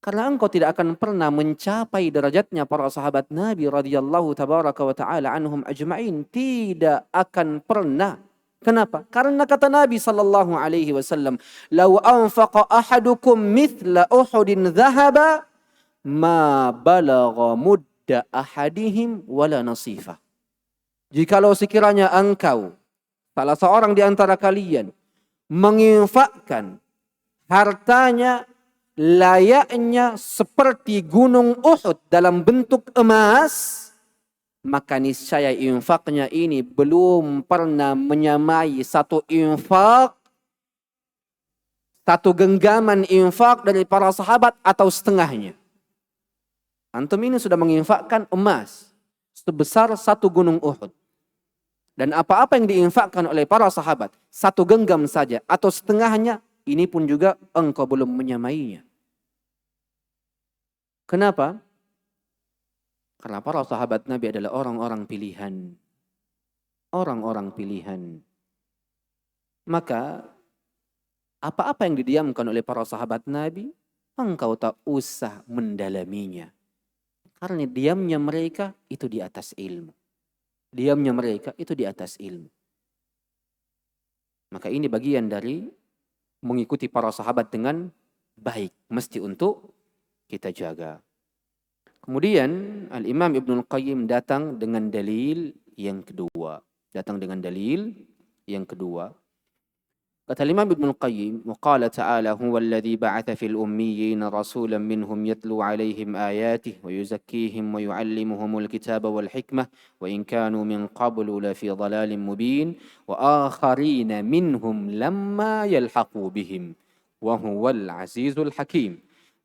Karena engkau tidak akan pernah mencapai derajatnya para sahabat Nabi radhiyallahu tabaraka wa ta'ala anhum ajma'in. Tidak akan pernah. Kenapa? Karena kata Nabi sallallahu alaihi wasallam, "Lau anfaqa ahadukum mithla Uhudin dhahaba ma balagha mudda ahadihim wala nasifa." Jikalau sekiranya engkau salah seorang di antara kalian menginfakkan hartanya layaknya seperti gunung Uhud dalam bentuk emas, maka niscaya infaknya ini belum pernah menyamai satu genggaman infak dari para sahabat atau setengahnya. Antum ini sudah menginfakkan emas sebesar satu gunung Uhud. Dan apa-apa yang diinfakkan oleh para sahabat, satu genggam saja atau setengahnya, ini pun juga engkau belum menyamainya. Kenapa? Karena para sahabat Nabi adalah orang-orang pilihan. Orang-orang pilihan. Maka, apa-apa yang didiamkan oleh para sahabat Nabi, engkau tak usah mendalaminya. Karena diamnya mereka itu di atas ilmu. Diamnya mereka itu di atas ilmu. Maka ini bagian dari mengikuti para sahabat dengan baik. Mesti untuk kita jaga. Kemudian Al-Imam Ibnul Qayyim datang dengan dalil yang kedua. Kata Imam Ibnul Qayyim, وقال تعالى هو الذي بعث في الأميين رسولا منهم يتلو عليهم آياته ويزكيهم ويعلمهم الكتاب والحكمة وإن كانوا من قبل لفي ضلال مبين وآخرين منهم لما يلحقوا بهم وهو العزيز الحكيم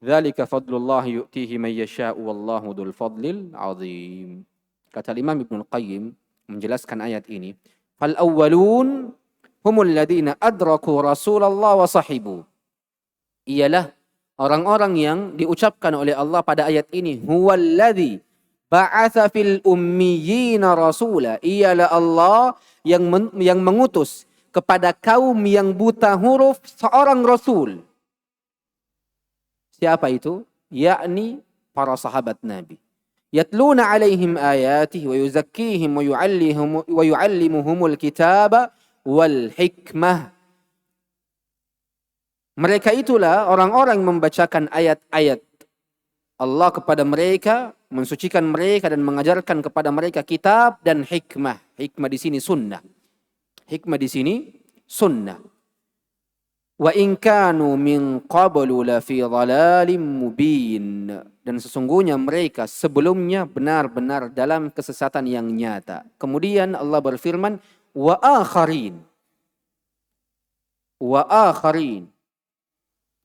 ذلك فضل الله يؤتيه من يشاء والله ذو الفضل العظيم. Kata Imam Ibnul Qayyim menjelaskan ayat ini, fal awwalun humul ladina adraku Rasulullah wa sahibu. Ialah orang-orang yang diucapkan oleh Allah pada ayat ini, huwallazi ba'atha fil ummiyina rasula. Ialah Allah yang mengutus kepada kaum yang buta huruf seorang rasul. Siapa itu? Yakni para sahabat Nabi. Yatluna alaihim ayatihi wa yuzakkihim wa yu'allimuhumul kitaba wal hikmah. Mereka itulah orang-orang yang membacakan ayat-ayat Allah kepada mereka, mensucikan mereka dan mengajarkan kepada mereka kitab dan hikmah. Hikmah di sini sunnah. Wa in kanu min qablu la fi dhalalim mubin. Dan sesungguhnya mereka sebelumnya benar-benar dalam kesesatan yang nyata. Kemudian Allah berfirman, wa akharin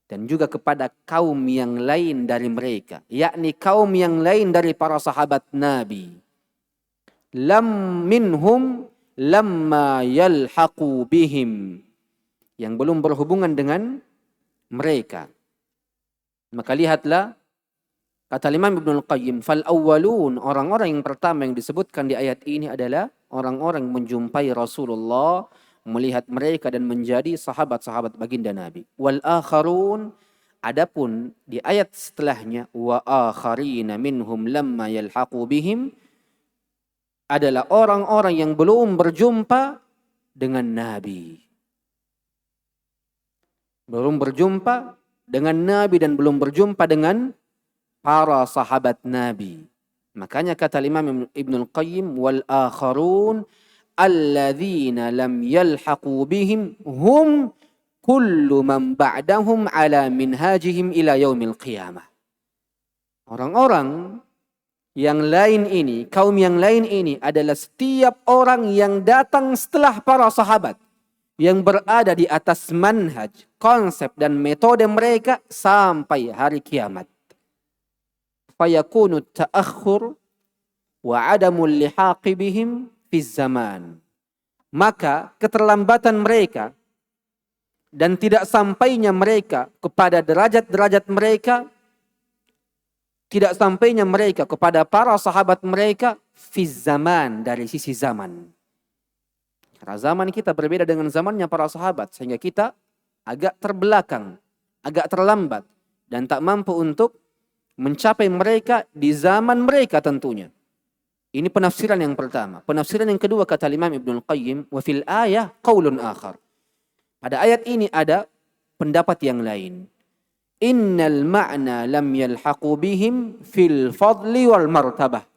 dan juga kepada kaum yang lain dari mereka, yakni kaum yang lain dari para sahabat Nabi, lam minhum lamma yalhaqu bihim, yang belum berhubungan dengan mereka. Maka lihatlah kata Imam Ibnul Qayyim, fal awwalun, orang-orang yang pertama yang disebutkan di ayat ini adalah orang-orang menjumpai Rasulullah, melihat mereka dan menjadi sahabat-sahabat baginda Nabi. Wal akharun, adapun di ayat setelahnya, wa akharina minhum lamma yalhaqu bihim, adalah orang-orang yang belum berjumpa dengan Nabi. Belum berjumpa dengan Nabi dan belum berjumpa dengan para sahabat Nabi. Makanya kata Imam Ibnul Qayyim, wal akharun alladzina lam yalhaqu bihim hum kullu man ba'dahum ala minhajihim ila yaumil qiyamah. Orang-orang yang lain ini, kaum yang lain ini adalah setiap orang yang datang setelah para sahabat, yang berada di atas manhaj, konsep dan metode mereka sampai hari kiamat. Fayakunu ta'akhur wa adamul lihaqi bihim fi zaman. Maka keterlambatan mereka dan tidak sampainya mereka kepada derajat-derajat mereka, tidak sampainya mereka kepada para sahabat mereka fi zaman, dari sisi zaman. Karena zaman kita berbeda dengan zamannya para sahabat, sehingga kita agak terbelakang, agak terlambat dan tak mampu untuk mencapai mereka di zaman mereka tentunya. Ini penafsiran yang pertama. Penafsiran yang kedua kata Imam Ibnul Qayyim, wa fil ayah qaulun akhar. Pada ayat ini ada pendapat yang lain. Innal ma'na lam yalhaqu bihim fil fadli wal martabah.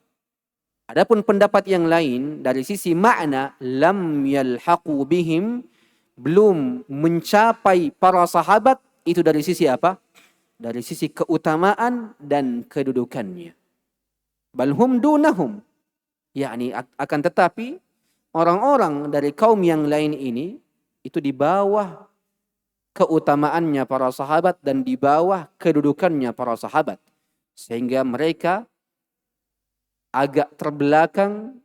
Adapun pendapat yang lain dari sisi makna, lam yalhaqu bihim, belum mencapai para sahabat, itu dari sisi apa? Dari sisi keutamaan dan kedudukannya. Balhum dunahum, yakni akan tetapi orang-orang dari kaum yang lain ini itu di bawah keutamaannya para sahabat dan di bawah kedudukannya para sahabat, sehingga mereka agak terbelakang,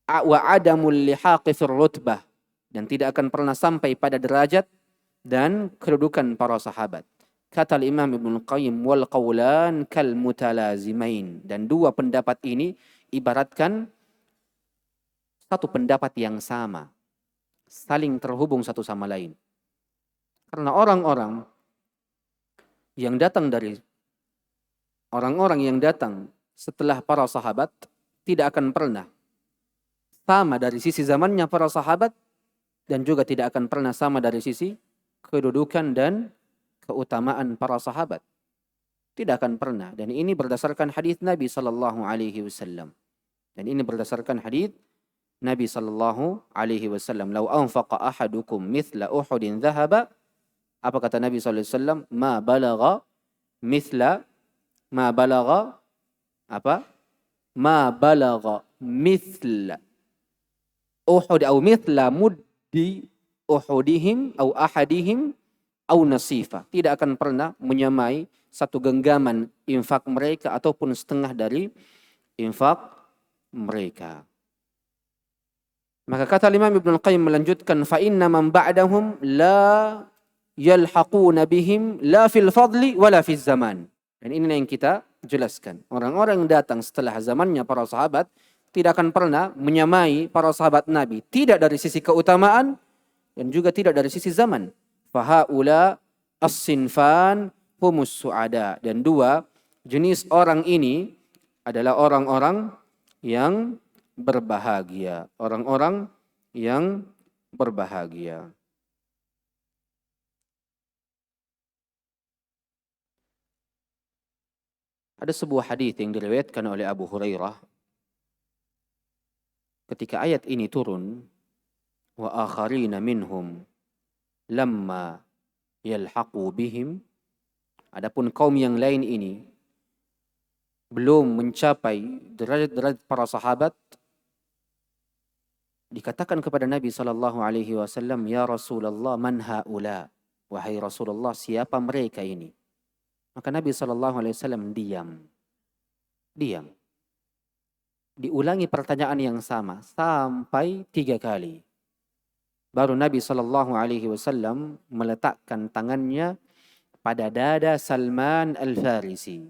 wa adamul lihaqi fir rutbah, dan tidak akan pernah sampai pada derajat dan kedudukan para sahabat. Kata Imam Ibnu Qayyim, wal qawlan kal mutalazimain, dan dua pendapat ini ibaratkan satu pendapat yang sama, saling terhubung satu sama lain. Karena orang-orang yang datang setelah para sahabat tidak akan pernah sama dari sisi zamannya para sahabat, dan juga tidak akan pernah sama dari sisi kedudukan dan keutamaan para sahabat. Tidak akan pernah. Dan ini berdasarkan hadis Nabi sallallahu alaihi wasallam. Dan ini berdasarkan hadis Nabi sallallahu alaihi wasallam, "Lau anfaqa ahadukum mithla Uhudin dhahaba." Apa kata Nabi sallallahu alaihi wasallam? Ma balagha mithla Uhud atau mithla muddi Uhudihim atau ahadihim atau nasifa. Tidak akan pernah menyamai satu genggaman infak mereka ataupun setengah dari infak mereka. Maka kata Imam Ibnu Qayyim melanjutkan, fa inna man ba'dahum la yalhaquna bihim la fil fadli wala fil zaman. Dan ini yang kita jelaskan. Orang-orang yang datang setelah zamannya para sahabat tidak akan pernah menyamai para sahabat Nabi, tidak dari sisi keutamaan dan juga tidak dari sisi zaman. Fahaula as-sinfan humus su'ada, dan dua jenis orang ini adalah orang-orang yang berbahagia, orang-orang yang berbahagia. Ada sebuah hadis yang diriwayatkan oleh Abu Hurairah ketika ayat ini turun, wa akharina minhum lamma yalhaqu bihim. Adapun kaum yang lain ini belum mencapai derajat-derajat para sahabat, dikatakan kepada Nabi sallallahu alaihi wasallam, ya Rasulullah, man haula? Wahai Rasulullah, siapa mereka ini? Maka Nabi sallallahu alaihi wasallam diam. Diulangi pertanyaan yang sama sampai 3 kali. Baru Nabi sallallahu alaihi wasallam meletakkan tangannya pada dada Salman Al-Farisi.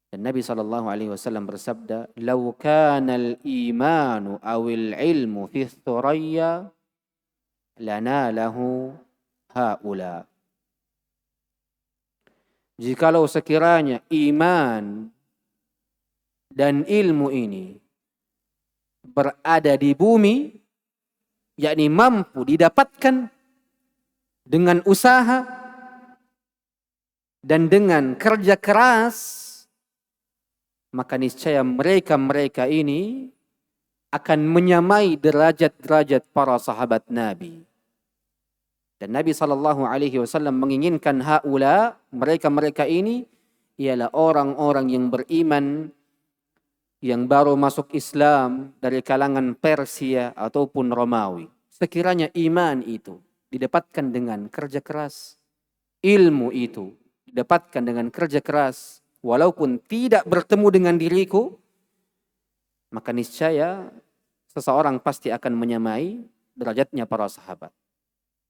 Dan Nabi sallallahu alaihi wasallam bersabda, "Lau kana al-imanu awil ilmu fi thuraya lanalahu haula." Jikalau sekiranya iman dan ilmu ini berada di bumi, yakni mampu didapatkan dengan usaha dan dengan kerja keras, maka niscaya mereka ini akan menyamai derajat-derajat para sahabat Nabi. Dan Nabi SAW menginginkan haula, mereka ini ialah orang-orang yang beriman, yang baru masuk Islam dari kalangan Persia ataupun Romawi. Sekiranya iman itu didapatkan dengan kerja keras, ilmu itu didapatkan dengan kerja keras, walaupun tidak bertemu dengan diriku, maka niscaya seseorang pasti akan menyamai derajatnya para sahabat.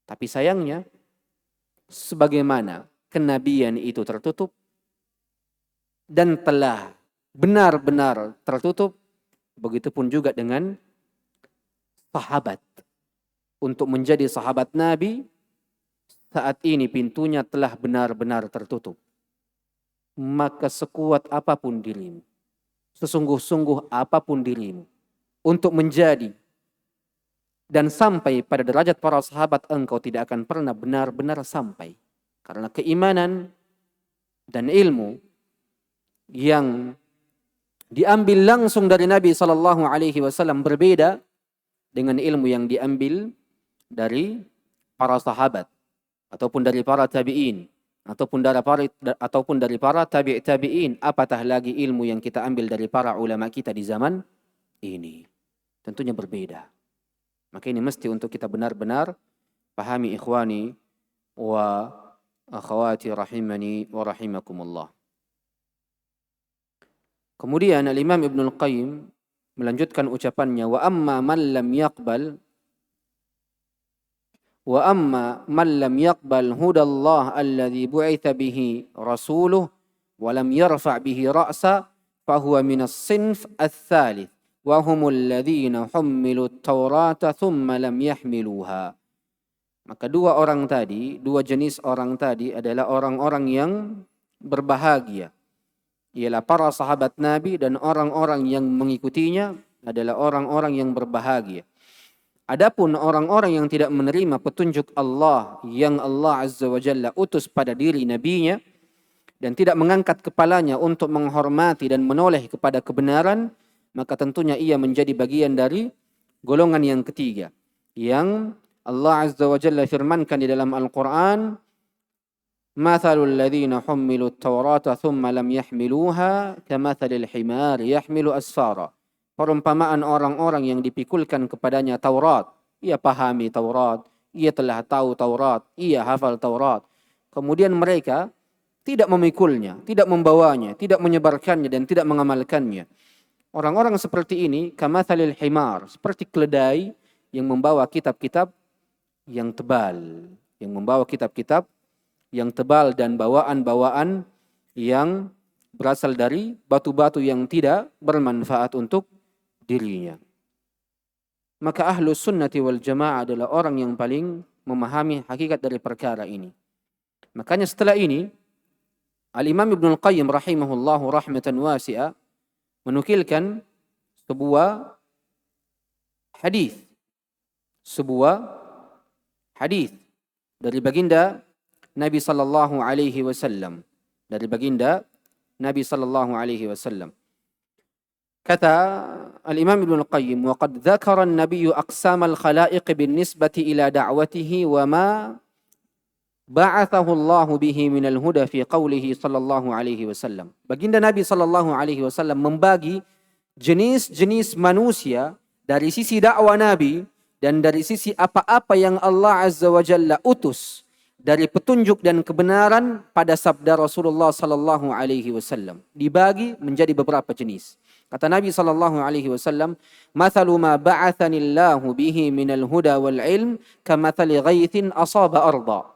Tapi sayangnya, sebagaimana kenabian itu tertutup dan telah benar-benar tertutup, begitupun juga dengan sahabat. Untuk menjadi sahabat Nabi, saat ini pintunya telah benar-benar tertutup. Maka sekuat apapun dirimu, sesungguh-sungguh apapun dirimu, untuk menjadi dan sampai pada derajat para sahabat, engkau tidak akan pernah benar-benar sampai. Karena keimanan dan ilmu yang diambil langsung dari Nabi sallallahu alaihi wasallam berbeda dengan ilmu yang diambil dari para sahabat ataupun dari para tabi'in ataupun dari para tabi'in, apatah lagi ilmu yang kita ambil dari para ulama kita di zaman ini. Tentunya berbeda. Maka ini mesti untuk kita benar-benar pahami, ikhwani wa akhawati rahimani wa rahimakumullah. Kemudian Al-Imam Ibnul Qayyim melanjutkan ucapannya, wa amma man lam yaqbal hudallah alladhi bu'itha bihi rasuluh wa lam yarfa' bihi ra'sa fahuwa minas sinf ats-tsalits wa humul ladzina hummilu at-taurata thumma lam yahmiluha. Maka dua jenis orang tadi adalah orang-orang yang berbahagia. Ialah para sahabat Nabi dan orang-orang yang mengikutinya adalah orang-orang yang berbahagia. Adapun orang-orang yang tidak menerima petunjuk Allah yang Allah Azza wa Jalla utus pada diri nabinya dan tidak mengangkat kepalanya untuk menghormati dan menoleh kepada kebenaran, maka tentunya ia menjadi bagian dari golongan yang ketiga yang Allah Azza wa Jalla firmankan di dalam Al-Quran, mathalul ladzina hummilu at-taurata thumma lam yahmiluha kamathalil himari yahmilu asfara. Perumpamaan orang-orang yang dipikulkan kepadanya Taurat. Ia pahami Taurat, ia telah tahu Taurat, ia hafal Taurat. Kemudian mereka tidak memikulnya, tidak membawanya, tidak menyebarkannya dan tidak mengamalkannya. Orang-orang seperti ini kamathalil himar, seperti keledai yang membawa kitab-kitab yang tebal, dan bawaan-bawaan yang berasal dari batu-batu yang tidak bermanfaat untuk dirinya. Maka ahlus sunnati wal jamaah adalah orang yang paling memahami hakikat dari perkara ini. Makanya setelah ini Al-Imam Ibnul Qayyim rahimahullahu rahmatan wasi'ah menukilkan sebuah hadis dari baginda Nabi sallallahu alaihi wasallam, Kata Al-Imam Ibnul Qayyim, wa qad dzakara an-nabiy aqsam al-khalaiq bin-nisbati ila da'watihi wa ma ba'athahu Allah bihi min al-huda fi qawlihi sallallahu alaihi wasallam. Baginda Nabi sallallahu alaihi wasallam membagi jenis-jenis manusia dari sisi dakwah Nabi dan dari sisi apa-apa yang Allah Azza wa Jalla utus dari petunjuk dan kebenaran pada sabda Rasulullah sallallahu alaihi wasallam. Dibagi menjadi beberapa jenis. Kata Nabi sallallahu alaihi wasallam, "Mathalu ma ba'athani Allahu bihi minal huda wal ilm kamathali ghaithin asaba arda.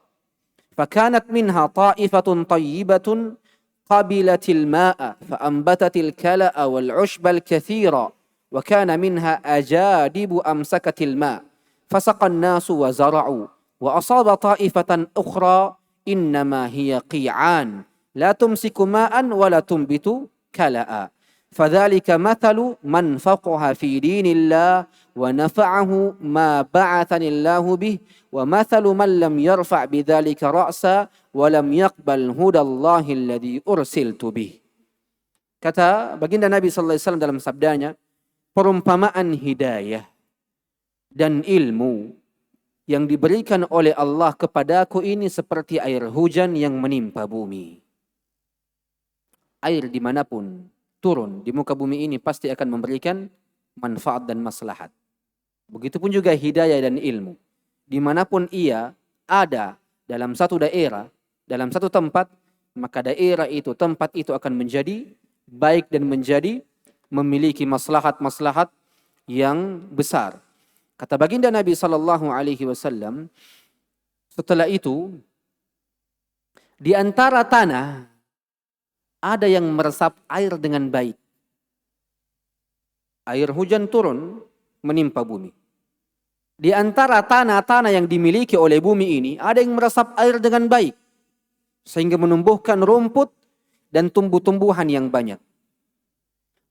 Fakanat minha ta'ifatun tayyibatun qabilatil ma'a fa'anbatatil kala'a wal 'ushbal katsira wa kana minha ajadibu amsakatil ma' fasaqan nasu wa zara'u wa asaba ta'ifatan ukhra innama hiya qi'an la tumsiku ma'an wa la tumbitu kala'a. Fadzalika mathalu man faqaha fi dinillah wa nafa'ahu ma ba'athani Allahu bih wa mathalu man lam yarfa' bidzalika ra'sa wa lam yaqbal hudallahi alladhi ursiltu bih." Kata baginda Nabi sallallahu alaihi wasallam dalam sabdanya, perumpamaan hidayah dan ilmu yang diberikan oleh Allah kepadaku ini seperti air hujan yang menimpa bumi. Air dimanapun turun di muka bumi ini pasti akan memberikan manfaat dan maslahat. Begitupun juga hidayah dan ilmu. Dimanapun ia ada dalam satu daerah, dalam satu tempat, maka daerah itu, tempat itu akan menjadi baik dan menjadi memiliki maslahat-maslahat yang besar. Kata baginda Nabi sallallahu alaihi wasallam, setelah itu di antara tanah ada yang meresap air dengan baik. Air hujan turun menimpa bumi. Di antara tanah-tanah yang dimiliki oleh bumi ini ada yang meresap air dengan baik sehingga menumbuhkan rumput dan tumbuh-tumbuhan yang banyak.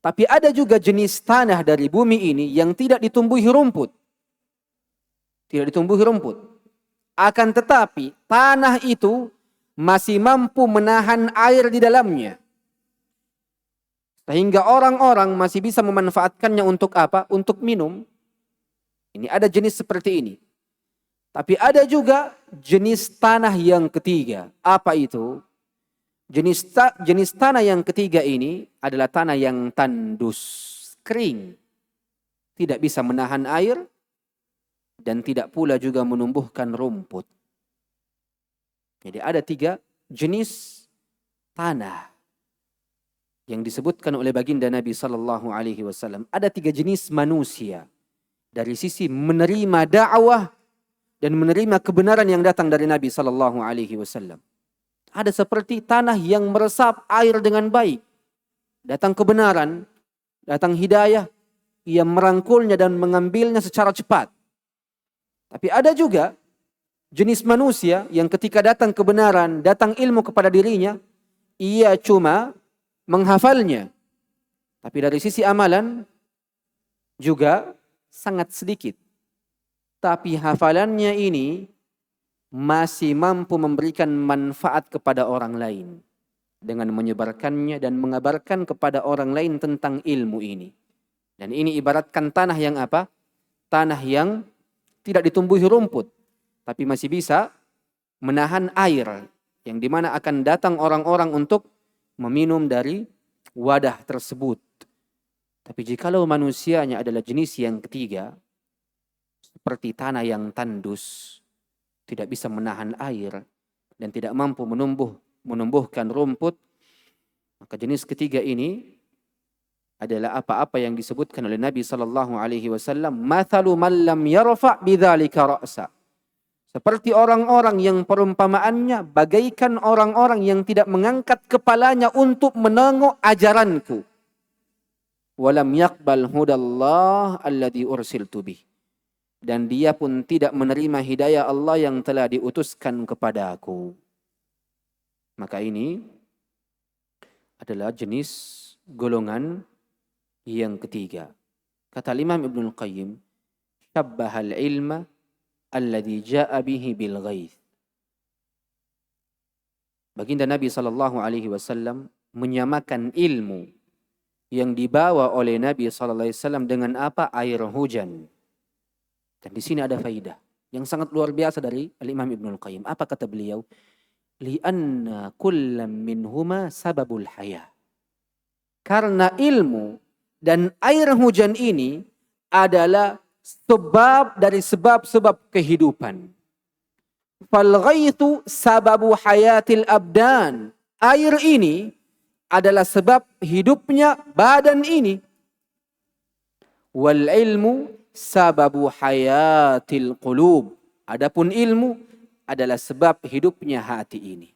Tapi ada juga jenis tanah dari bumi ini yang tidak ditumbuhi rumput. Akan tetapi tanah itu masih mampu menahan air di dalamnya. Sehingga orang-orang masih bisa memanfaatkannya untuk apa? Untuk minum. Ini ada jenis seperti ini. Tapi ada juga jenis tanah yang ketiga. Apa itu? Jenis tanah yang ketiga ini adalah tanah yang tandus, kering. Tidak bisa menahan air dan tidak pula juga menumbuhkan rumput. Jadi ada 3 jenis tanah yang disebutkan oleh baginda Nabi sallallahu alaihi wasallam. Ada 3 jenis manusia dari sisi menerima dakwah dan menerima kebenaran yang datang dari Nabi sallallahu alaihi wasallam. Ada seperti tanah yang meresap air dengan baik. Datang kebenaran, datang hidayah, ia merangkulnya dan mengambilnya secara cepat. Tapi ada juga jenis manusia yang ketika datang kebenaran, datang ilmu kepada dirinya, ia cuma menghafalnya. Tapi dari sisi amalan juga sangat sedikit. Tapi hafalannya ini masih mampu memberikan manfaat kepada orang lain dengan menyebarkannya dan mengabarkan kepada orang lain tentang ilmu ini. Dan ini ibaratkan tanah yang apa? Tanah yang tidak ditumbuhi rumput, tapi masih bisa menahan air, yang dimana akan datang orang-orang untuk meminum dari wadah tersebut. Tapi jikalau manusianya adalah jenis yang ketiga, seperti tanah yang tandus, tidak bisa menahan air, dan tidak mampu menumbuhkan rumput, maka jenis ketiga ini adalah apa-apa yang disebutkan oleh Nabi sallallahu alaihi wasallam, mathalu man lam yarfa' bidzalika ra'sa. Seperti orang-orang yang perumpamaannya bagaikan orang-orang yang tidak mengangkat kepalanya untuk menengok ajaranku. Walam yaqbal hudallah alladhi ursiltu bih. Dan dia pun tidak menerima hidayah Allah yang telah diutuskan kepada aku. Maka ini adalah jenis golongan yang ketiga. Kata Imam Ibnul Qayyim, syabbahal ilma alladhi ja'a bihi bil ghaith. Baginda Nabi sallallahu alaihi wasallam menyamakan ilmu yang dibawa oleh Nabi sallallahu alaihi wasallam dengan apa? Air hujan. Dan di sini ada faidah yang sangat luar biasa dari Al-Imam Ibnul Qayyim. Apa kata beliau? Li'anna kullam minhuma sababul hayah. Karena ilmu dan air hujan ini adalah sebab dari sebab-sebab kehidupan. Fal ghaithu sababu hayatil abdan. Air ini adalah sebab hidupnya badan ini. Wal ilmu sababu hayatil qulub. Adapun ilmu adalah sebab hidupnya hati ini.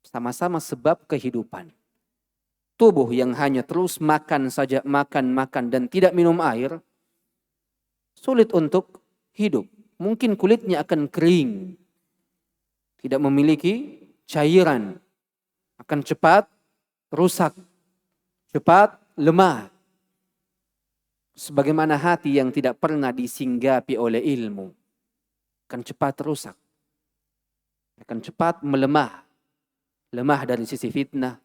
Sama-sama sebab kehidupan. Tubuh yang hanya terus makan saja, makan dan tidak minum air, sulit untuk hidup. Mungkin kulitnya akan kering, tidak memiliki cairan, akan cepat rusak, cepat lemah. Sebagaimana hati yang tidak pernah disinggapi oleh ilmu, akan cepat rusak, akan cepat melemah. Lemah dari sisi fitnah,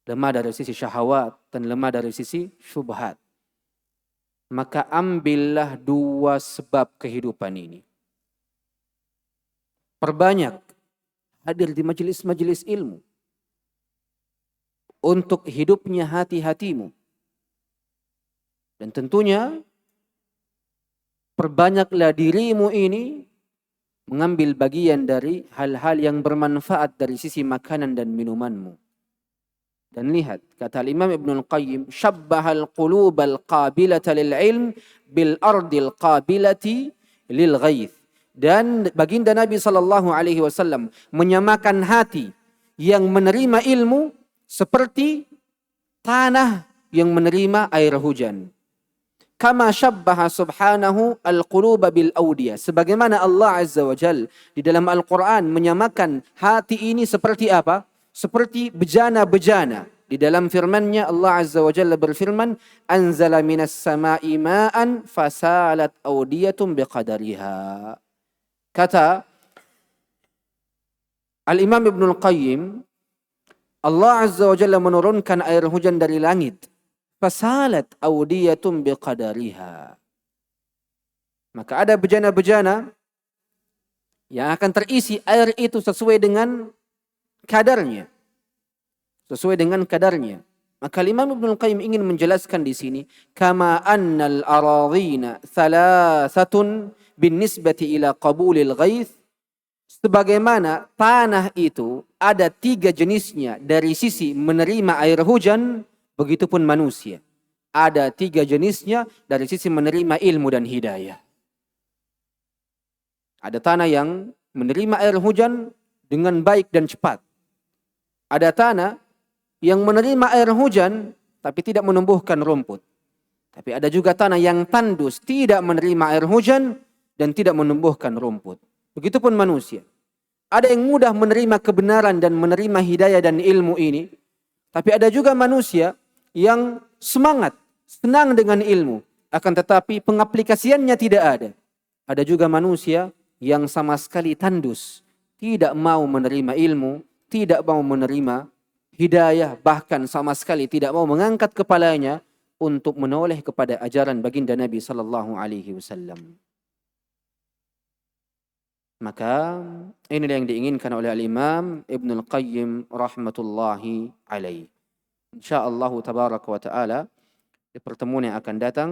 lemah dari sisi syahwat, dan lemah dari sisi syubhat. Maka ambillah 2 sebab kehidupan ini. Perbanyak hadir di majelis-majelis ilmu untuk hidupnya hati-hatimu. Dan tentunya perbanyaklah dirimu ini mengambil bagian dari hal-hal yang bermanfaat dari sisi makanan dan minumanmu. Dan lihat, kata Imam Ibnul Qayyim, syabbahal qulubal qabilata lil ilm bil ardil qabilati lil ghaith. Dan baginda Nabi sallallahu alaihi wasallam menyamakan hati yang menerima ilmu seperti tanah yang menerima air hujan. Kama syabbaha subhanahu al-quluba bil awdiyah. Sebagaimana Allah Azza wa Jal di dalam Al-Quran menyamakan hati ini seperti apa? Seperti bejana-bejana. Di dalam firman-Nya Allah Azza wa Jalla berfirman, anzala minas sama'i ma'an fasalat awdiyatun biqadariha. Kata Al-Imam Ibnul Qayyim, Allah Azza wa Jalla menurunkan air hujan dari langit. Fasalat awdiyatun biqadariha. Maka ada bejana-bejana yang akan terisi air itu sesuai dengan kadarnya. Sesuai dengan kadarnya. Maka Imam Ibnul Qayyim ingin menjelaskan di sini, kama annal aradhina thalathatun binisbati ila qabulil ghaith, sebagaimana tanah itu ada 3 jenisnya dari sisi menerima air hujan, begitupun manusia. Ada 3 jenisnya dari sisi menerima ilmu dan hidayah. Ada tanah yang menerima air hujan dengan baik dan cepat. Ada tanah yang menerima air hujan tapi tidak menumbuhkan rumput. Tapi ada juga tanah yang tandus, tidak menerima air hujan dan tidak menumbuhkan rumput. Begitupun manusia. Ada yang mudah menerima kebenaran dan menerima hidayah dan ilmu ini. Tapi ada juga manusia yang semangat, senang dengan ilmu. Akan tetapi pengaplikasiannya tidak ada. Ada juga manusia yang sama sekali tandus. Tidak mau menerima ilmu, tidak mau menerima hidayah, bahkan sama sekali tidak mau mengangkat kepalanya untuk menoleh kepada ajaran baginda Nabi sallallahu alaihi wasallam. Maka inilah yang diinginkan oleh Al-Imam Ibnul Qayyim rahmatullahi alaihi. Insyaallah tabaraka wa taala di pertemuan yang akan datang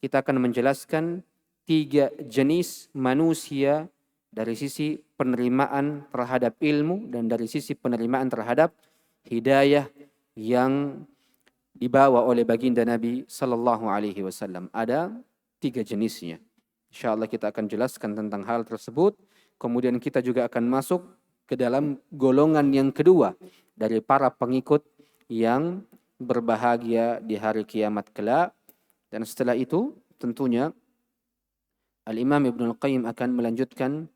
kita akan menjelaskan 3 jenis manusia dari sisi penerimaan terhadap ilmu dan dari sisi penerimaan terhadap hidayah yang dibawa oleh baginda Nabi sallallahu alaihi wasallam. Ada 3 jenisnya. Insyaallah kita akan jelaskan tentang hal tersebut. Kemudian kita juga akan masuk ke dalam golongan yang kedua dari para pengikut yang berbahagia di hari kiamat kelak. Dan setelah itu tentunya Al-Imam Ibnul Qayyim akan melanjutkan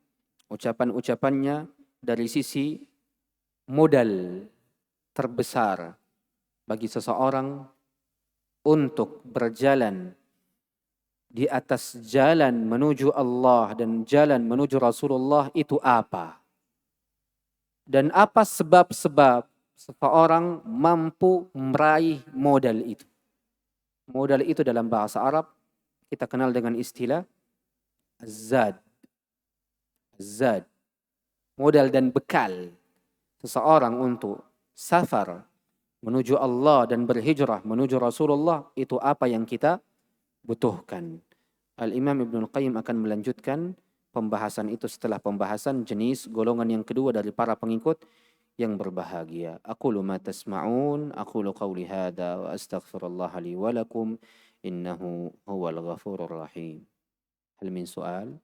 ucapan-ucapannya dari sisi modal terbesar bagi seseorang untuk berjalan di atas jalan menuju Allah dan jalan menuju Rasulullah itu apa? Dan apa sebab-sebab seseorang mampu meraih modal itu? Modal itu dalam bahasa Arab kita kenal dengan istilah zad. Zad. Modal dan bekal seseorang untuk safar menuju Allah dan berhijrah menuju Rasulullah itu apa yang kita butuhkan. Al-Imam Ibnul Qayyim akan melanjutkan pembahasan itu setelah pembahasan jenis golongan yang kedua dari para pengikut yang berbahagia. Aqulu ma tasma'un, aqulu qawli hadha wa astaghfirullah li wa lakum innahu huwal ghafurur rahim. Hal min soal?